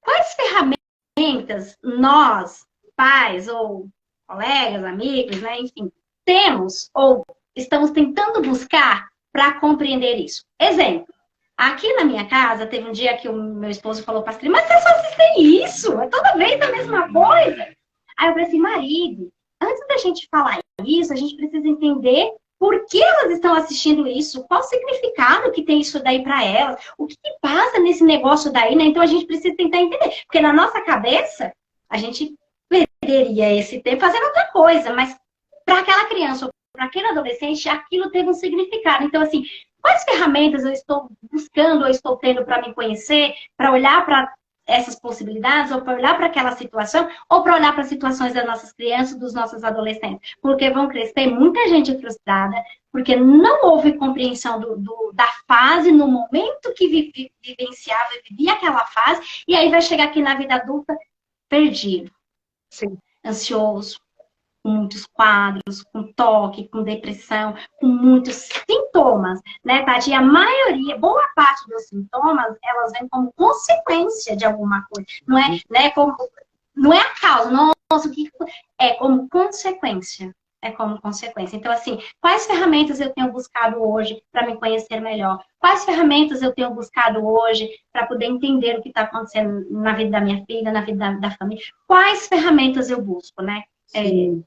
quais ferramentas nós, pais ou colegas, amigos, né, enfim, temos ou estamos tentando buscar para compreender isso. Exemplo, aqui na minha casa, teve um dia que o meu esposo falou para as crianças, mas vocês têm isso? É toda vez a mesma coisa. Aí eu falei assim, marido, antes da gente falar isso, a gente precisa entender por que elas estão assistindo isso, qual o significado que tem isso daí para elas, o que passa nesse negócio daí, né? Então a gente precisa tentar entender, porque na nossa cabeça, a gente perderia esse tempo fazendo outra coisa, mas para aquela criança para aquele adolescente, aquilo teve um significado. Então, assim, quais ferramentas eu estou buscando, ou estou tendo para me conhecer, para olhar para essas possibilidades, ou para olhar para aquela situação, ou para olhar para as situações das nossas crianças, dos nossos adolescentes? Porque vão crescer muita gente frustrada, porque não houve compreensão da fase, no momento que vivenciava e vivia aquela fase, e aí vai chegar aqui na vida adulta perdido, ansioso, com muitos quadros, com toque, com depressão, com muitos sintomas, né, Tati? E a maioria, boa parte dos sintomas, elas vêm como consequência de alguma coisa. Não é, né, como, não é a causa, nossa, o que é como consequência. É como consequência. Então, assim, quais ferramentas eu tenho buscado hoje para me conhecer melhor? Quais ferramentas eu tenho buscado hoje para poder entender o que está acontecendo na vida da minha filha, na vida da família? Quais ferramentas eu busco, né? Sim.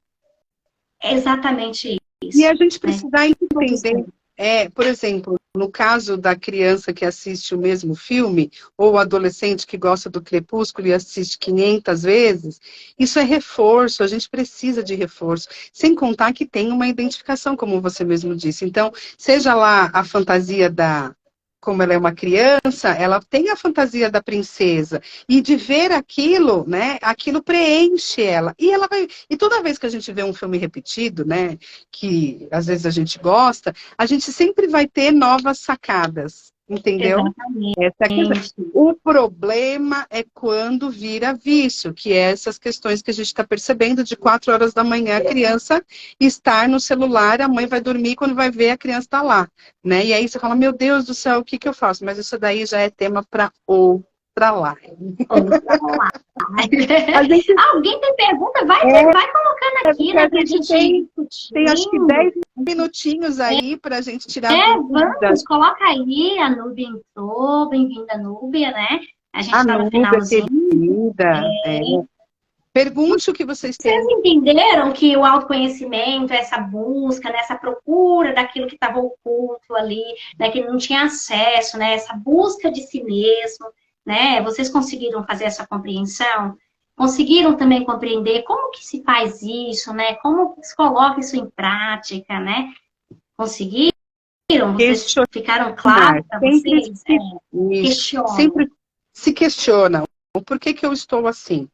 É exatamente E isso, a gente né? precisa entender, por exemplo, no caso da criança que assiste o mesmo filme, ou o adolescente que gosta do Crepúsculo e assiste 500 vezes, isso é reforço, a gente precisa de reforço. Sem contar que tem uma identificação, como você mesmo disse. Então, seja lá a fantasia da... Como ela é uma criança, ela tem a fantasia da princesa. E de ver aquilo, né? Aquilo preenche ela. E ela vai. E toda vez que a gente vê um filme repetido, né? Que às vezes a gente gosta, a gente sempre vai ter novas sacadas, entendeu? Exatamente. Essa é a questão. O problema é quando vira vício, que é essas questões que a gente está percebendo de 4 horas da manhã, a criança estar no celular, a mãe vai dormir, quando vai ver, a criança está lá, né? E aí você fala, meu Deus do céu, o que eu faço? Mas isso daí já é tema para outra live. Alguém tem pergunta? Vai colocando aqui, né? Pra gente ir tem acho que 10 discutindo. minutinhos aí para a gente tirar dúvidas. Vamos, coloca aí, a Núbia entrou, bem-vinda, Núbia, né? A gente A tá no Núbia, finalzinho. querida. Pergunte o que vocês têm. Vocês entenderam que o autoconhecimento, essa busca, né, essa procura daquilo que estava oculto ali, né, que não tinha acesso, né, essa busca de si mesmo, né? Vocês conseguiram fazer essa compreensão? Conseguiram também compreender como que se faz isso, né? Como se coloca isso em prática, né? Conseguiram? Vocês ficaram claros para vocês? Questionam. Sempre se questionam. Por que eu estou assim?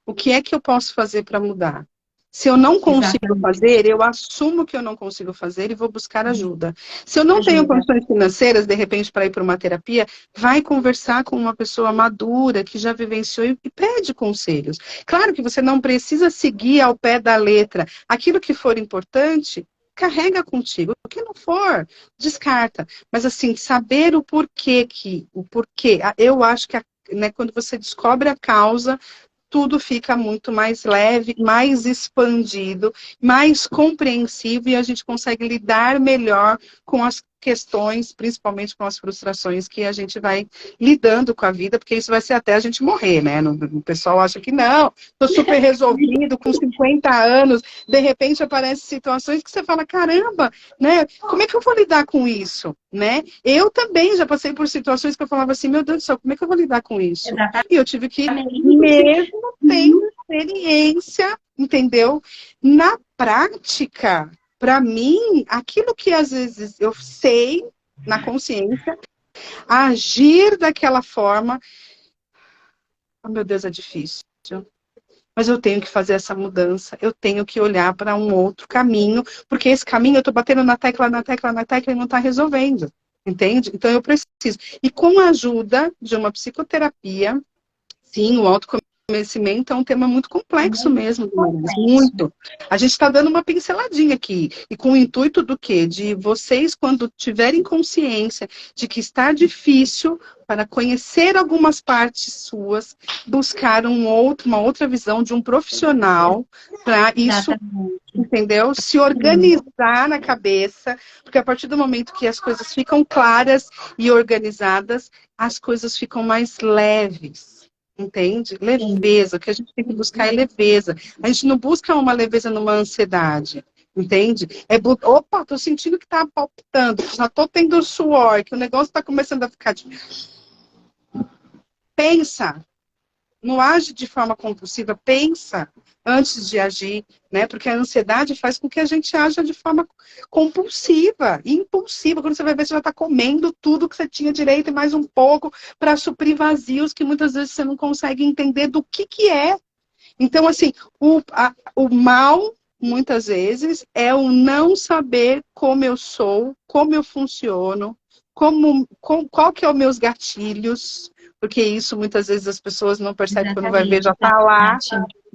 O que é que eu posso fazer para mudar? Se eu não consigo fazer, eu assumo que eu não consigo fazer e vou buscar ajuda. Se eu não tenho condições financeiras, de repente, para ir para uma terapia, vai conversar com uma pessoa madura que já vivenciou e pede conselhos. Claro que você não precisa seguir ao pé da letra. Aquilo que for importante, carrega contigo. O que não for, descarta. Mas assim, saber o porquê eu acho que né, quando você descobre a causa, tudo fica muito mais leve, mais expandido, mais compreensivo e a gente consegue lidar melhor com as questões, principalmente com as frustrações que a gente vai lidando com a vida, porque isso vai ser até a gente morrer, né? O pessoal acha que não, estou super resolvido, com 50 anos, de repente aparecem situações que você fala, caramba, né? Como é que eu vou lidar com isso? Né? Eu também já passei por situações que eu falava assim, meu Deus do céu, como é que eu vou lidar com isso? Exatamente. E eu tive que, mesmo tendo experiência, entendeu? Na prática, para mim, aquilo que às vezes eu sei na consciência, agir daquela forma, oh, meu Deus, é difícil. Mas eu tenho que fazer essa mudança, eu tenho que olhar para um outro caminho, porque esse caminho eu estou batendo na tecla e não está resolvendo, entende? Então eu preciso. E com a ajuda de uma psicoterapia, sim, o autoconhecimento é um tema muito complexo mesmo, muito. A gente está dando uma pinceladinha aqui. E com o intuito do quê? De vocês, quando tiverem consciência de que está difícil para conhecer algumas partes suas, buscar uma outra visão de um profissional para isso, entendeu? Se organizar na cabeça, porque a partir do momento que as coisas ficam claras e organizadas, as coisas ficam mais leves. Entende? Leveza. O que a gente tem que buscar é leveza. A gente não busca uma leveza numa ansiedade. Entende? Opa, tô sentindo que tá palpitando, já tô tendo suor, que o negócio tá começando a ficar difícil. Pensa. Não age de forma compulsiva, pensa antes de agir, né? Porque a ansiedade faz com que a gente haja de forma compulsiva, impulsiva. Quando você vai ver, você já está comendo tudo que você tinha direito e mais um pouco para suprir vazios que muitas vezes você não consegue entender do que é. Então, assim, o mal, muitas vezes, é o não saber como eu sou, como eu funciono, qual que é os meus gatilhos, porque isso muitas vezes as pessoas não percebem, quando vai ver já está lá,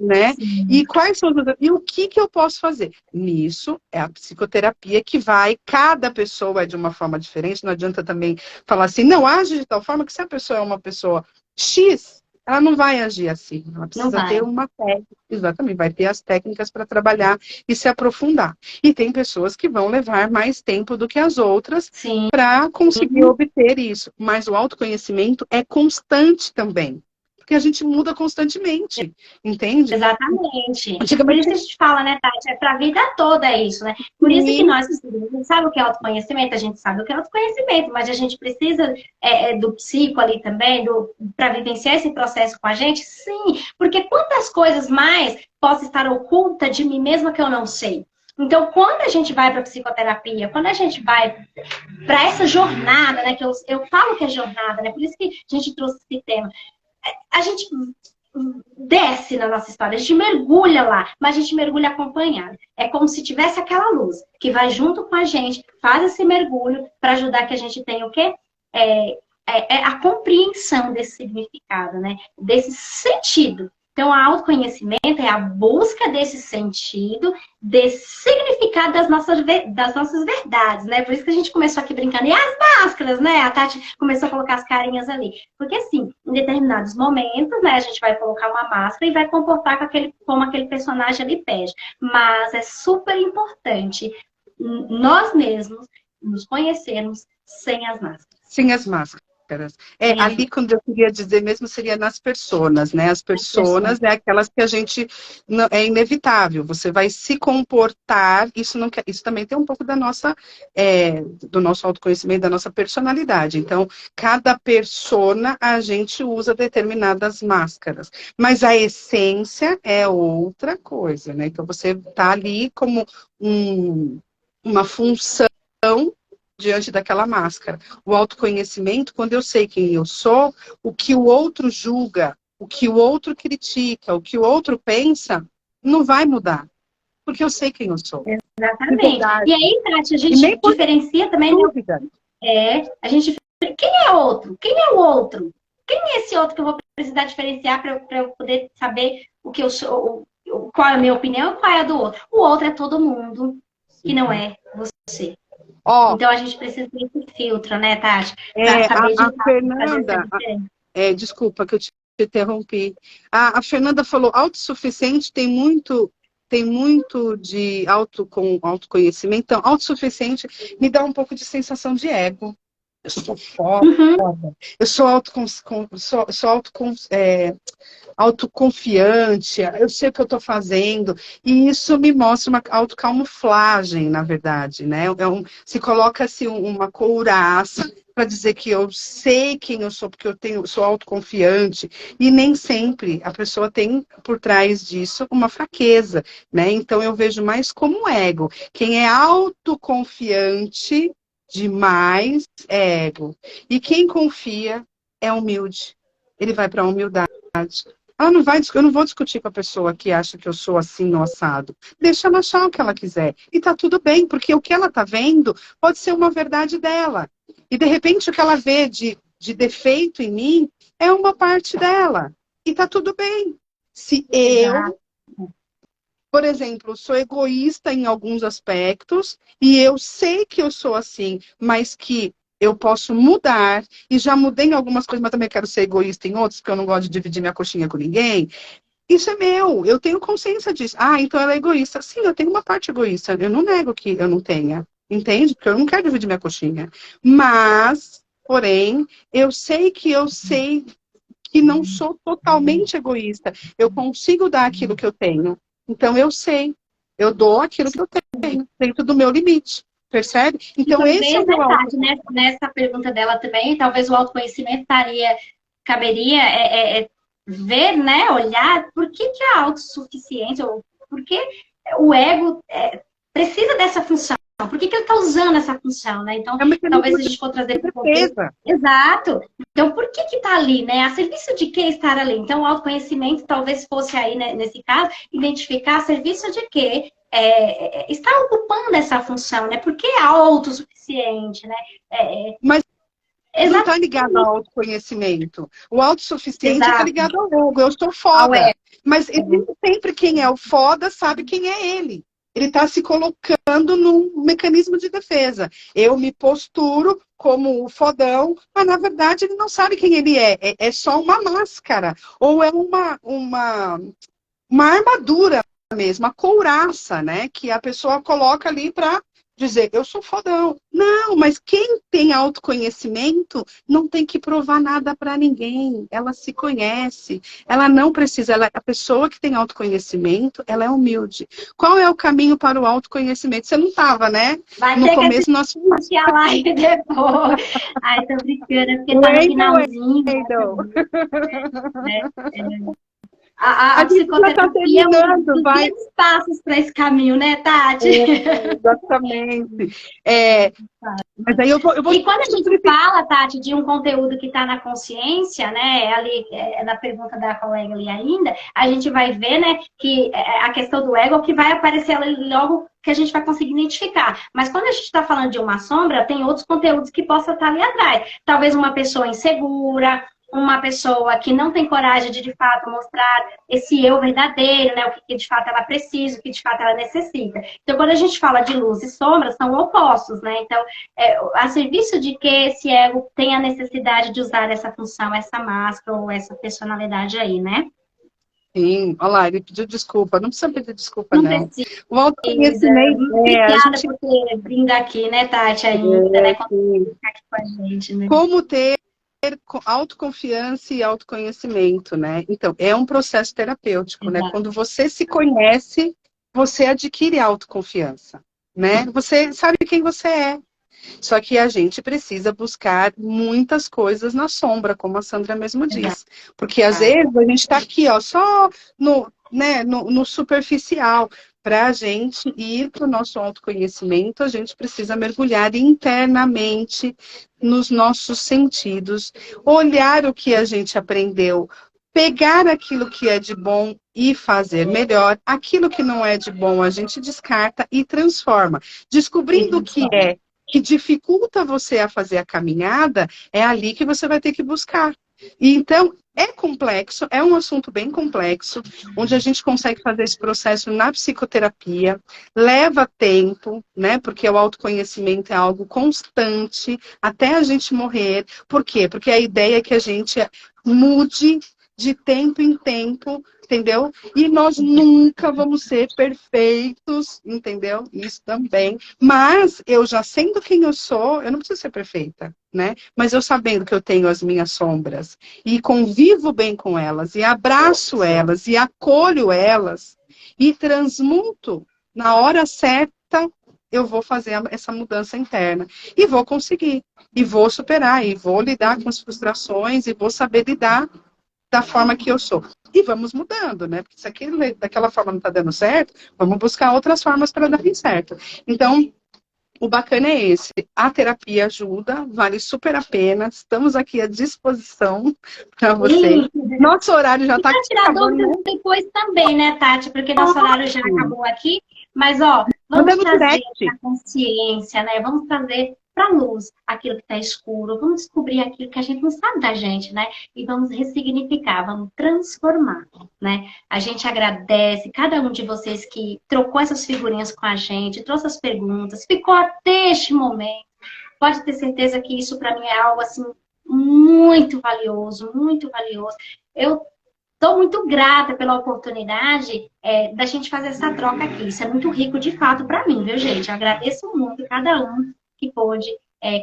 né? Sim. E quais são e o que eu posso fazer? Nisso é a psicoterapia que vai, cada pessoa é de uma forma diferente, não adianta também falar assim, não, age de tal forma que se a pessoa é uma pessoa X, ela não vai agir assim, ela Não precisa ter vai. uma técnica, exatamente, vai ter as técnicas para trabalhar e se aprofundar. E tem pessoas que vão levar mais tempo do que as outras Sim. para conseguir obter isso, mas o autoconhecimento é constante também. Porque a gente muda constantemente, entende? Exatamente. Por isso Antigamente, que a gente fala, né, Tati? É para a vida toda isso, né? Por isso que sim, nós, a gente sabe o que é autoconhecimento, a gente sabe o que é autoconhecimento, mas a gente precisa do psico ali também, para vivenciar esse processo com a gente, sim, porque quantas coisas mais posso estar oculta de mim mesma que eu não sei. Então, quando a gente vai para a psicoterapia, quando a gente vai para essa jornada, né, que eu falo que é jornada, né? Por isso que a gente trouxe esse tema. A gente desce na nossa história, a gente mergulha lá, mas a gente mergulha acompanhado. É como se tivesse aquela luz que vai junto com a gente, faz esse mergulho para ajudar que a gente tenha o quê? A compreensão desse significado, né? Desse sentido. Então, o autoconhecimento é a busca desse sentido, desse significado das nossas verdades, né? Por isso que a gente começou aqui brincando. E as máscaras, né? A Tati começou a colocar as carinhas ali. Porque, assim, em determinados momentos, né? A gente vai colocar uma máscara e vai comportar como aquele personagem ali pede. Mas é super importante nós mesmos nos conhecermos sem as máscaras. sem as máscaras. Ali, quando eu queria dizer mesmo, seria nas personas, né? As personas é aquelas que a gente é inevitável. Você vai se comportar, isso não quer, isso também tem um pouco da nossa, do nosso autoconhecimento, da nossa personalidade. Então, cada persona a gente usa determinadas máscaras, mas a essência é outra coisa, né? Então, você está ali como uma função diante daquela máscara. O autoconhecimento, quando eu sei quem eu sou, o que o outro julga, o que o outro critica, o que o outro pensa, não vai mudar. Porque eu sei quem eu sou. Exatamente. E aí, Tati, a E nem gente por diferencia também. dúvida. A gente. Quem é outro? Quem é o outro? Quem é esse outro que eu vou precisar diferenciar para eu poder saber o que eu sou, qual é a minha opinião e qual é a do outro? O outro é todo mundo, que não é você. Ó, Então a gente precisa desse filtro, né, Tati? Para saber de a fato fazer essa Fernanda, diferença. desculpa que eu te interrompi. A Fernanda falou, autossuficiente tem muito de autoconhecimento. Então, autossuficiente me dá um pouco de sensação de ego. Eu sou foda. Uhum. Eu sou autoconfiante, eu sei o que eu estou fazendo, e isso me mostra uma autocamuflagem, na verdade, né? Se coloca-se uma couraça para dizer que eu sei quem eu sou, porque sou autoconfiante, e nem sempre a pessoa tem por trás disso uma fraqueza, né? Então eu vejo mais como ego. Quem é autoconfiante demais é ego. E quem confia é humilde. Ele vai para a humildade. Eu não vou discutir com a pessoa que acha que eu sou assim ou assado. Deixa ela achar o que ela quiser. E tá tudo bem, porque o que ela tá vendo pode ser uma verdade dela. E de repente o que ela vê de defeito em mim é uma parte dela. E tá tudo bem. Se Exato. eu, por exemplo, sou egoísta em alguns aspectos e eu sei que eu sou assim, mas que eu posso mudar, e já mudei em algumas coisas, mas também quero ser egoísta em outras, porque eu não gosto de dividir minha coxinha com ninguém. Isso é meu, eu tenho consciência disso. Ah, então ela é egoísta. Sim, eu tenho uma parte egoísta, eu não nego que eu não tenha, entende? Porque eu não quero dividir minha coxinha. Mas, porém, eu sei que não sou totalmente egoísta. Eu consigo dar aquilo que eu tenho. Então, eu sei, eu dou aquilo que eu tenho, dentro do meu limite. Percebe? E Então, esse é o talvez, né, meu Tati, nessa pergunta dela também, talvez o autoconhecimento caberia ver, né, olhar por que a autossuficiência, ou por que o ego precisa dessa função, por que ele está usando essa função, né? Então, é um talvez mecanismo a de gente for trazer para o contexto. defesa. Exato. Então, por que está ali, né? A serviço de que estar ali? Então, o autoconhecimento talvez fosse aí, né, nesse caso, identificar a serviço de que está ocupando essa função, né? Porque é autossuficiente, né? Mas Não Exato. está ligado ao autoconhecimento. O autossuficiente está Exato. ligado ao ego. Eu sou Ao foda. ego. Mas existe sempre quem é o foda sabe quem é ele. Ele está se colocando num mecanismo de defesa. Eu me posturo como o fodão, mas na verdade ele não sabe quem ele é. É só uma máscara. Ou é uma armadura mesmo, a couraça, né? Que a pessoa coloca ali para dizer, eu sou fodão. Não, mas quem tem autoconhecimento não tem que provar nada para ninguém. Ela se conhece. Ela não precisa. A pessoa que tem autoconhecimento, ela é humilde. Qual é o caminho para o autoconhecimento? Você não estava, né? Vai No ter que começo nós assistir a live depois. Ai, tô brincando, porque tá no Wendel, finalzinho, Wendel. né? A A gente já está psicoterapia é um terminando, dos vai. grandes passos para esse caminho, né, Tati? Exatamente. Mas aí eu vou E quando a gente simplificar. fala, Tati, de um conteúdo que está na consciência, né, ali na pergunta da colega ali ainda, a gente vai ver, né, que a questão do ego é o que vai aparecer ali logo que a gente vai conseguir identificar. Mas quando a gente está falando de uma sombra, tem outros conteúdos que possam estar ali atrás. Talvez uma pessoa insegura, uma pessoa que não tem coragem de fato, mostrar esse eu verdadeiro, né? O que de fato ela precisa, o que de fato ela necessita. Então, quando a gente fala de luz e sombra, são opostos, né? Então, a serviço de que esse ego tem a necessidade de usar essa função, essa máscara ou essa personalidade aí, né? Sim, olha lá, ele pediu desculpa. Não precisa pedir desculpa, Não não. precisa. O autoconhecimento, a Obrigada gente... por ter vindo aqui, né, Tati, ainda, né? Sim. Ficar aqui com a gente, né? Como ter autoconfiança e autoconhecimento, né? Então, é um processo terapêutico, né? Exato. Quando você se conhece, você adquire autoconfiança, né? Você sabe quem você é. Só que a gente precisa buscar muitas coisas na sombra, como a Sandra mesmo Exato. diz. Porque às vezes a gente está aqui, ó, só no superficial. Para a gente ir para o nosso autoconhecimento, a gente precisa mergulhar internamente nos nossos sentidos, olhar o que a gente aprendeu, pegar aquilo que é de bom e fazer melhor, aquilo que não é de bom a gente descarta e transforma, descobrindo o que é que dificulta você a fazer a caminhada, é ali que você vai ter que buscar. E então, é complexo, é um assunto bem complexo, onde a gente consegue fazer esse processo na psicoterapia, leva tempo, né? Porque o autoconhecimento é algo constante, até a gente morrer. Por quê? Porque a ideia é que a gente mude de tempo em tempo, entendeu? E nós nunca vamos ser perfeitos, entendeu? Isso também. Mas eu já sendo quem eu sou, eu não preciso ser perfeita, né? Mas eu sabendo que eu tenho as minhas sombras e convivo bem com elas e abraço elas e acolho elas e transmuto na hora certa, eu vou fazer essa mudança interna e vou conseguir e vou superar e vou lidar com as frustrações e vou saber lidar da forma que eu sou. E vamos mudando, né? Porque se aquilo daquela forma não está dando certo, vamos buscar outras formas para dar certo. Então, o bacana é esse. A terapia ajuda, vale super a pena. Estamos aqui à disposição para vocês. Nosso horário já está Para tirar acabando. dúvidas depois também, né, Tati? Porque nosso horário já acabou aqui. Mas, ó, vamos Mandando trazer direct. a consciência, né? Vamos trazer para a luz aquilo que está escuro. Vamos descobrir aquilo que a gente não sabe da gente, né? E vamos ressignificar, vamos transformar, né? A gente agradece cada um de vocês que trocou essas figurinhas com a gente, trouxe as perguntas, ficou até este momento. Pode ter certeza que isso para mim é algo assim muito valioso, muito valioso. Eu estou muito grata pela oportunidade da gente fazer essa troca aqui. Isso é muito rico de fato para mim, viu, gente? Eu agradeço muito cada um que pôde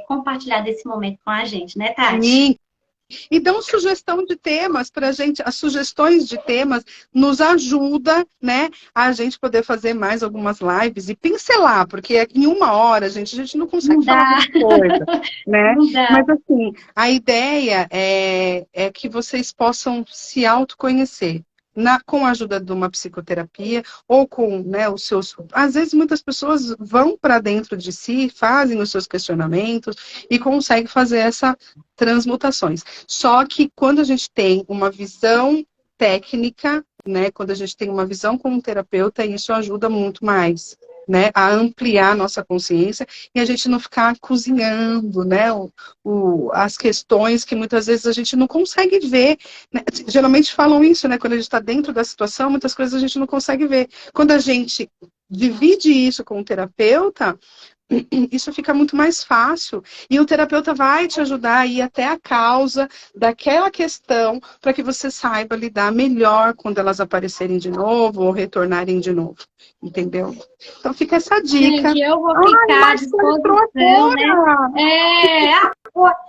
compartilhar desse momento com a gente, né, Tati? Sim. E dão sugestão de temas para a gente, as sugestões de temas nos ajuda, né, a gente poder fazer mais algumas lives e pincelar, porque em uma hora, a gente não consegue falar muita coisa, né? Mas assim, a ideia é que vocês possam se autoconhecer. Com a ajuda de uma psicoterapia ou com, né, os seus... Às vezes, muitas pessoas vão para dentro de si, fazem os seus questionamentos e conseguem fazer essa transmutações. Só que quando a gente tem uma visão técnica, né, quando a gente tem uma visão como terapeuta, isso ajuda muito mais, né, a ampliar a nossa consciência e a gente não ficar cozinhando, né, as questões que muitas vezes a gente não consegue ver, né? Geralmente falam isso, né, quando a gente está dentro da situação, muitas coisas a gente não consegue ver. Quando a gente divide isso com o terapeuta, isso fica muito mais fácil. E o terapeuta vai te ajudar a ir até a causa daquela questão para que você saiba lidar melhor quando elas aparecerem de novo ou retornarem de novo. Entendeu? Então fica essa dica. Gente, eu vou ficar à disposição, né?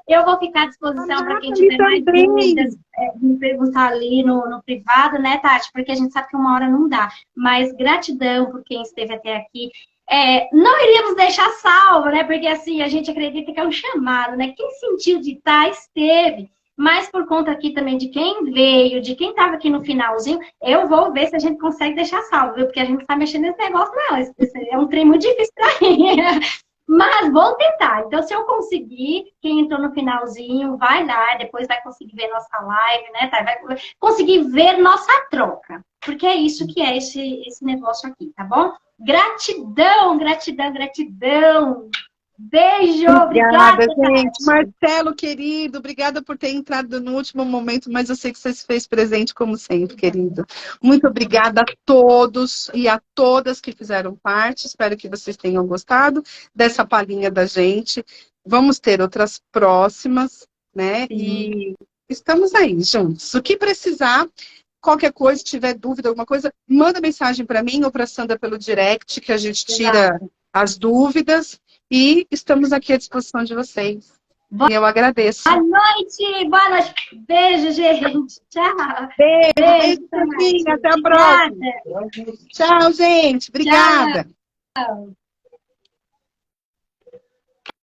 Eu vou ficar à disposição para quem tiver mais dúvidas, me perguntar ali no privado, né, Tati? Porque a gente sabe que uma hora não dá. Mas gratidão por quem esteve até aqui. Não iríamos deixar salvo, né? Porque assim, a gente acredita que é um chamado, né? Quem sentiu de estar, esteve. Mas por conta aqui também de quem veio, de quem estava aqui no finalzinho, eu vou ver se a gente consegue deixar salvo, viu? Porque a gente não está mexendo nesse negócio, não. Esse é um trem muito difícil para mim. Mas vou tentar. Então, se eu conseguir, quem entrou no finalzinho, vai lá, depois vai conseguir ver nossa live, né? Tá? Vai conseguir ver nossa troca. Porque é isso que é esse negócio aqui, tá bom? Gratidão, gratidão, gratidão. Beijo, obrigada, gente. Marcelo, querido, obrigada por ter entrado no último momento, mas eu sei que você se fez presente como sempre, querido. Muito obrigada a todos e a todas que fizeram parte. Espero que vocês tenham gostado dessa palhinha da gente. Vamos ter outras próximas, né? Sim. E estamos aí, juntos. O que precisar, qualquer coisa, tiver dúvida, alguma coisa, manda mensagem para mim ou para a Sandra pelo direct, que a gente tira as dúvidas. E estamos aqui à disposição de vocês. E eu agradeço. Boa noite, boa noite. Beijo, gente. Tchau. Beijo, até a próxima. Tchau, gente. Obrigada. Tchau.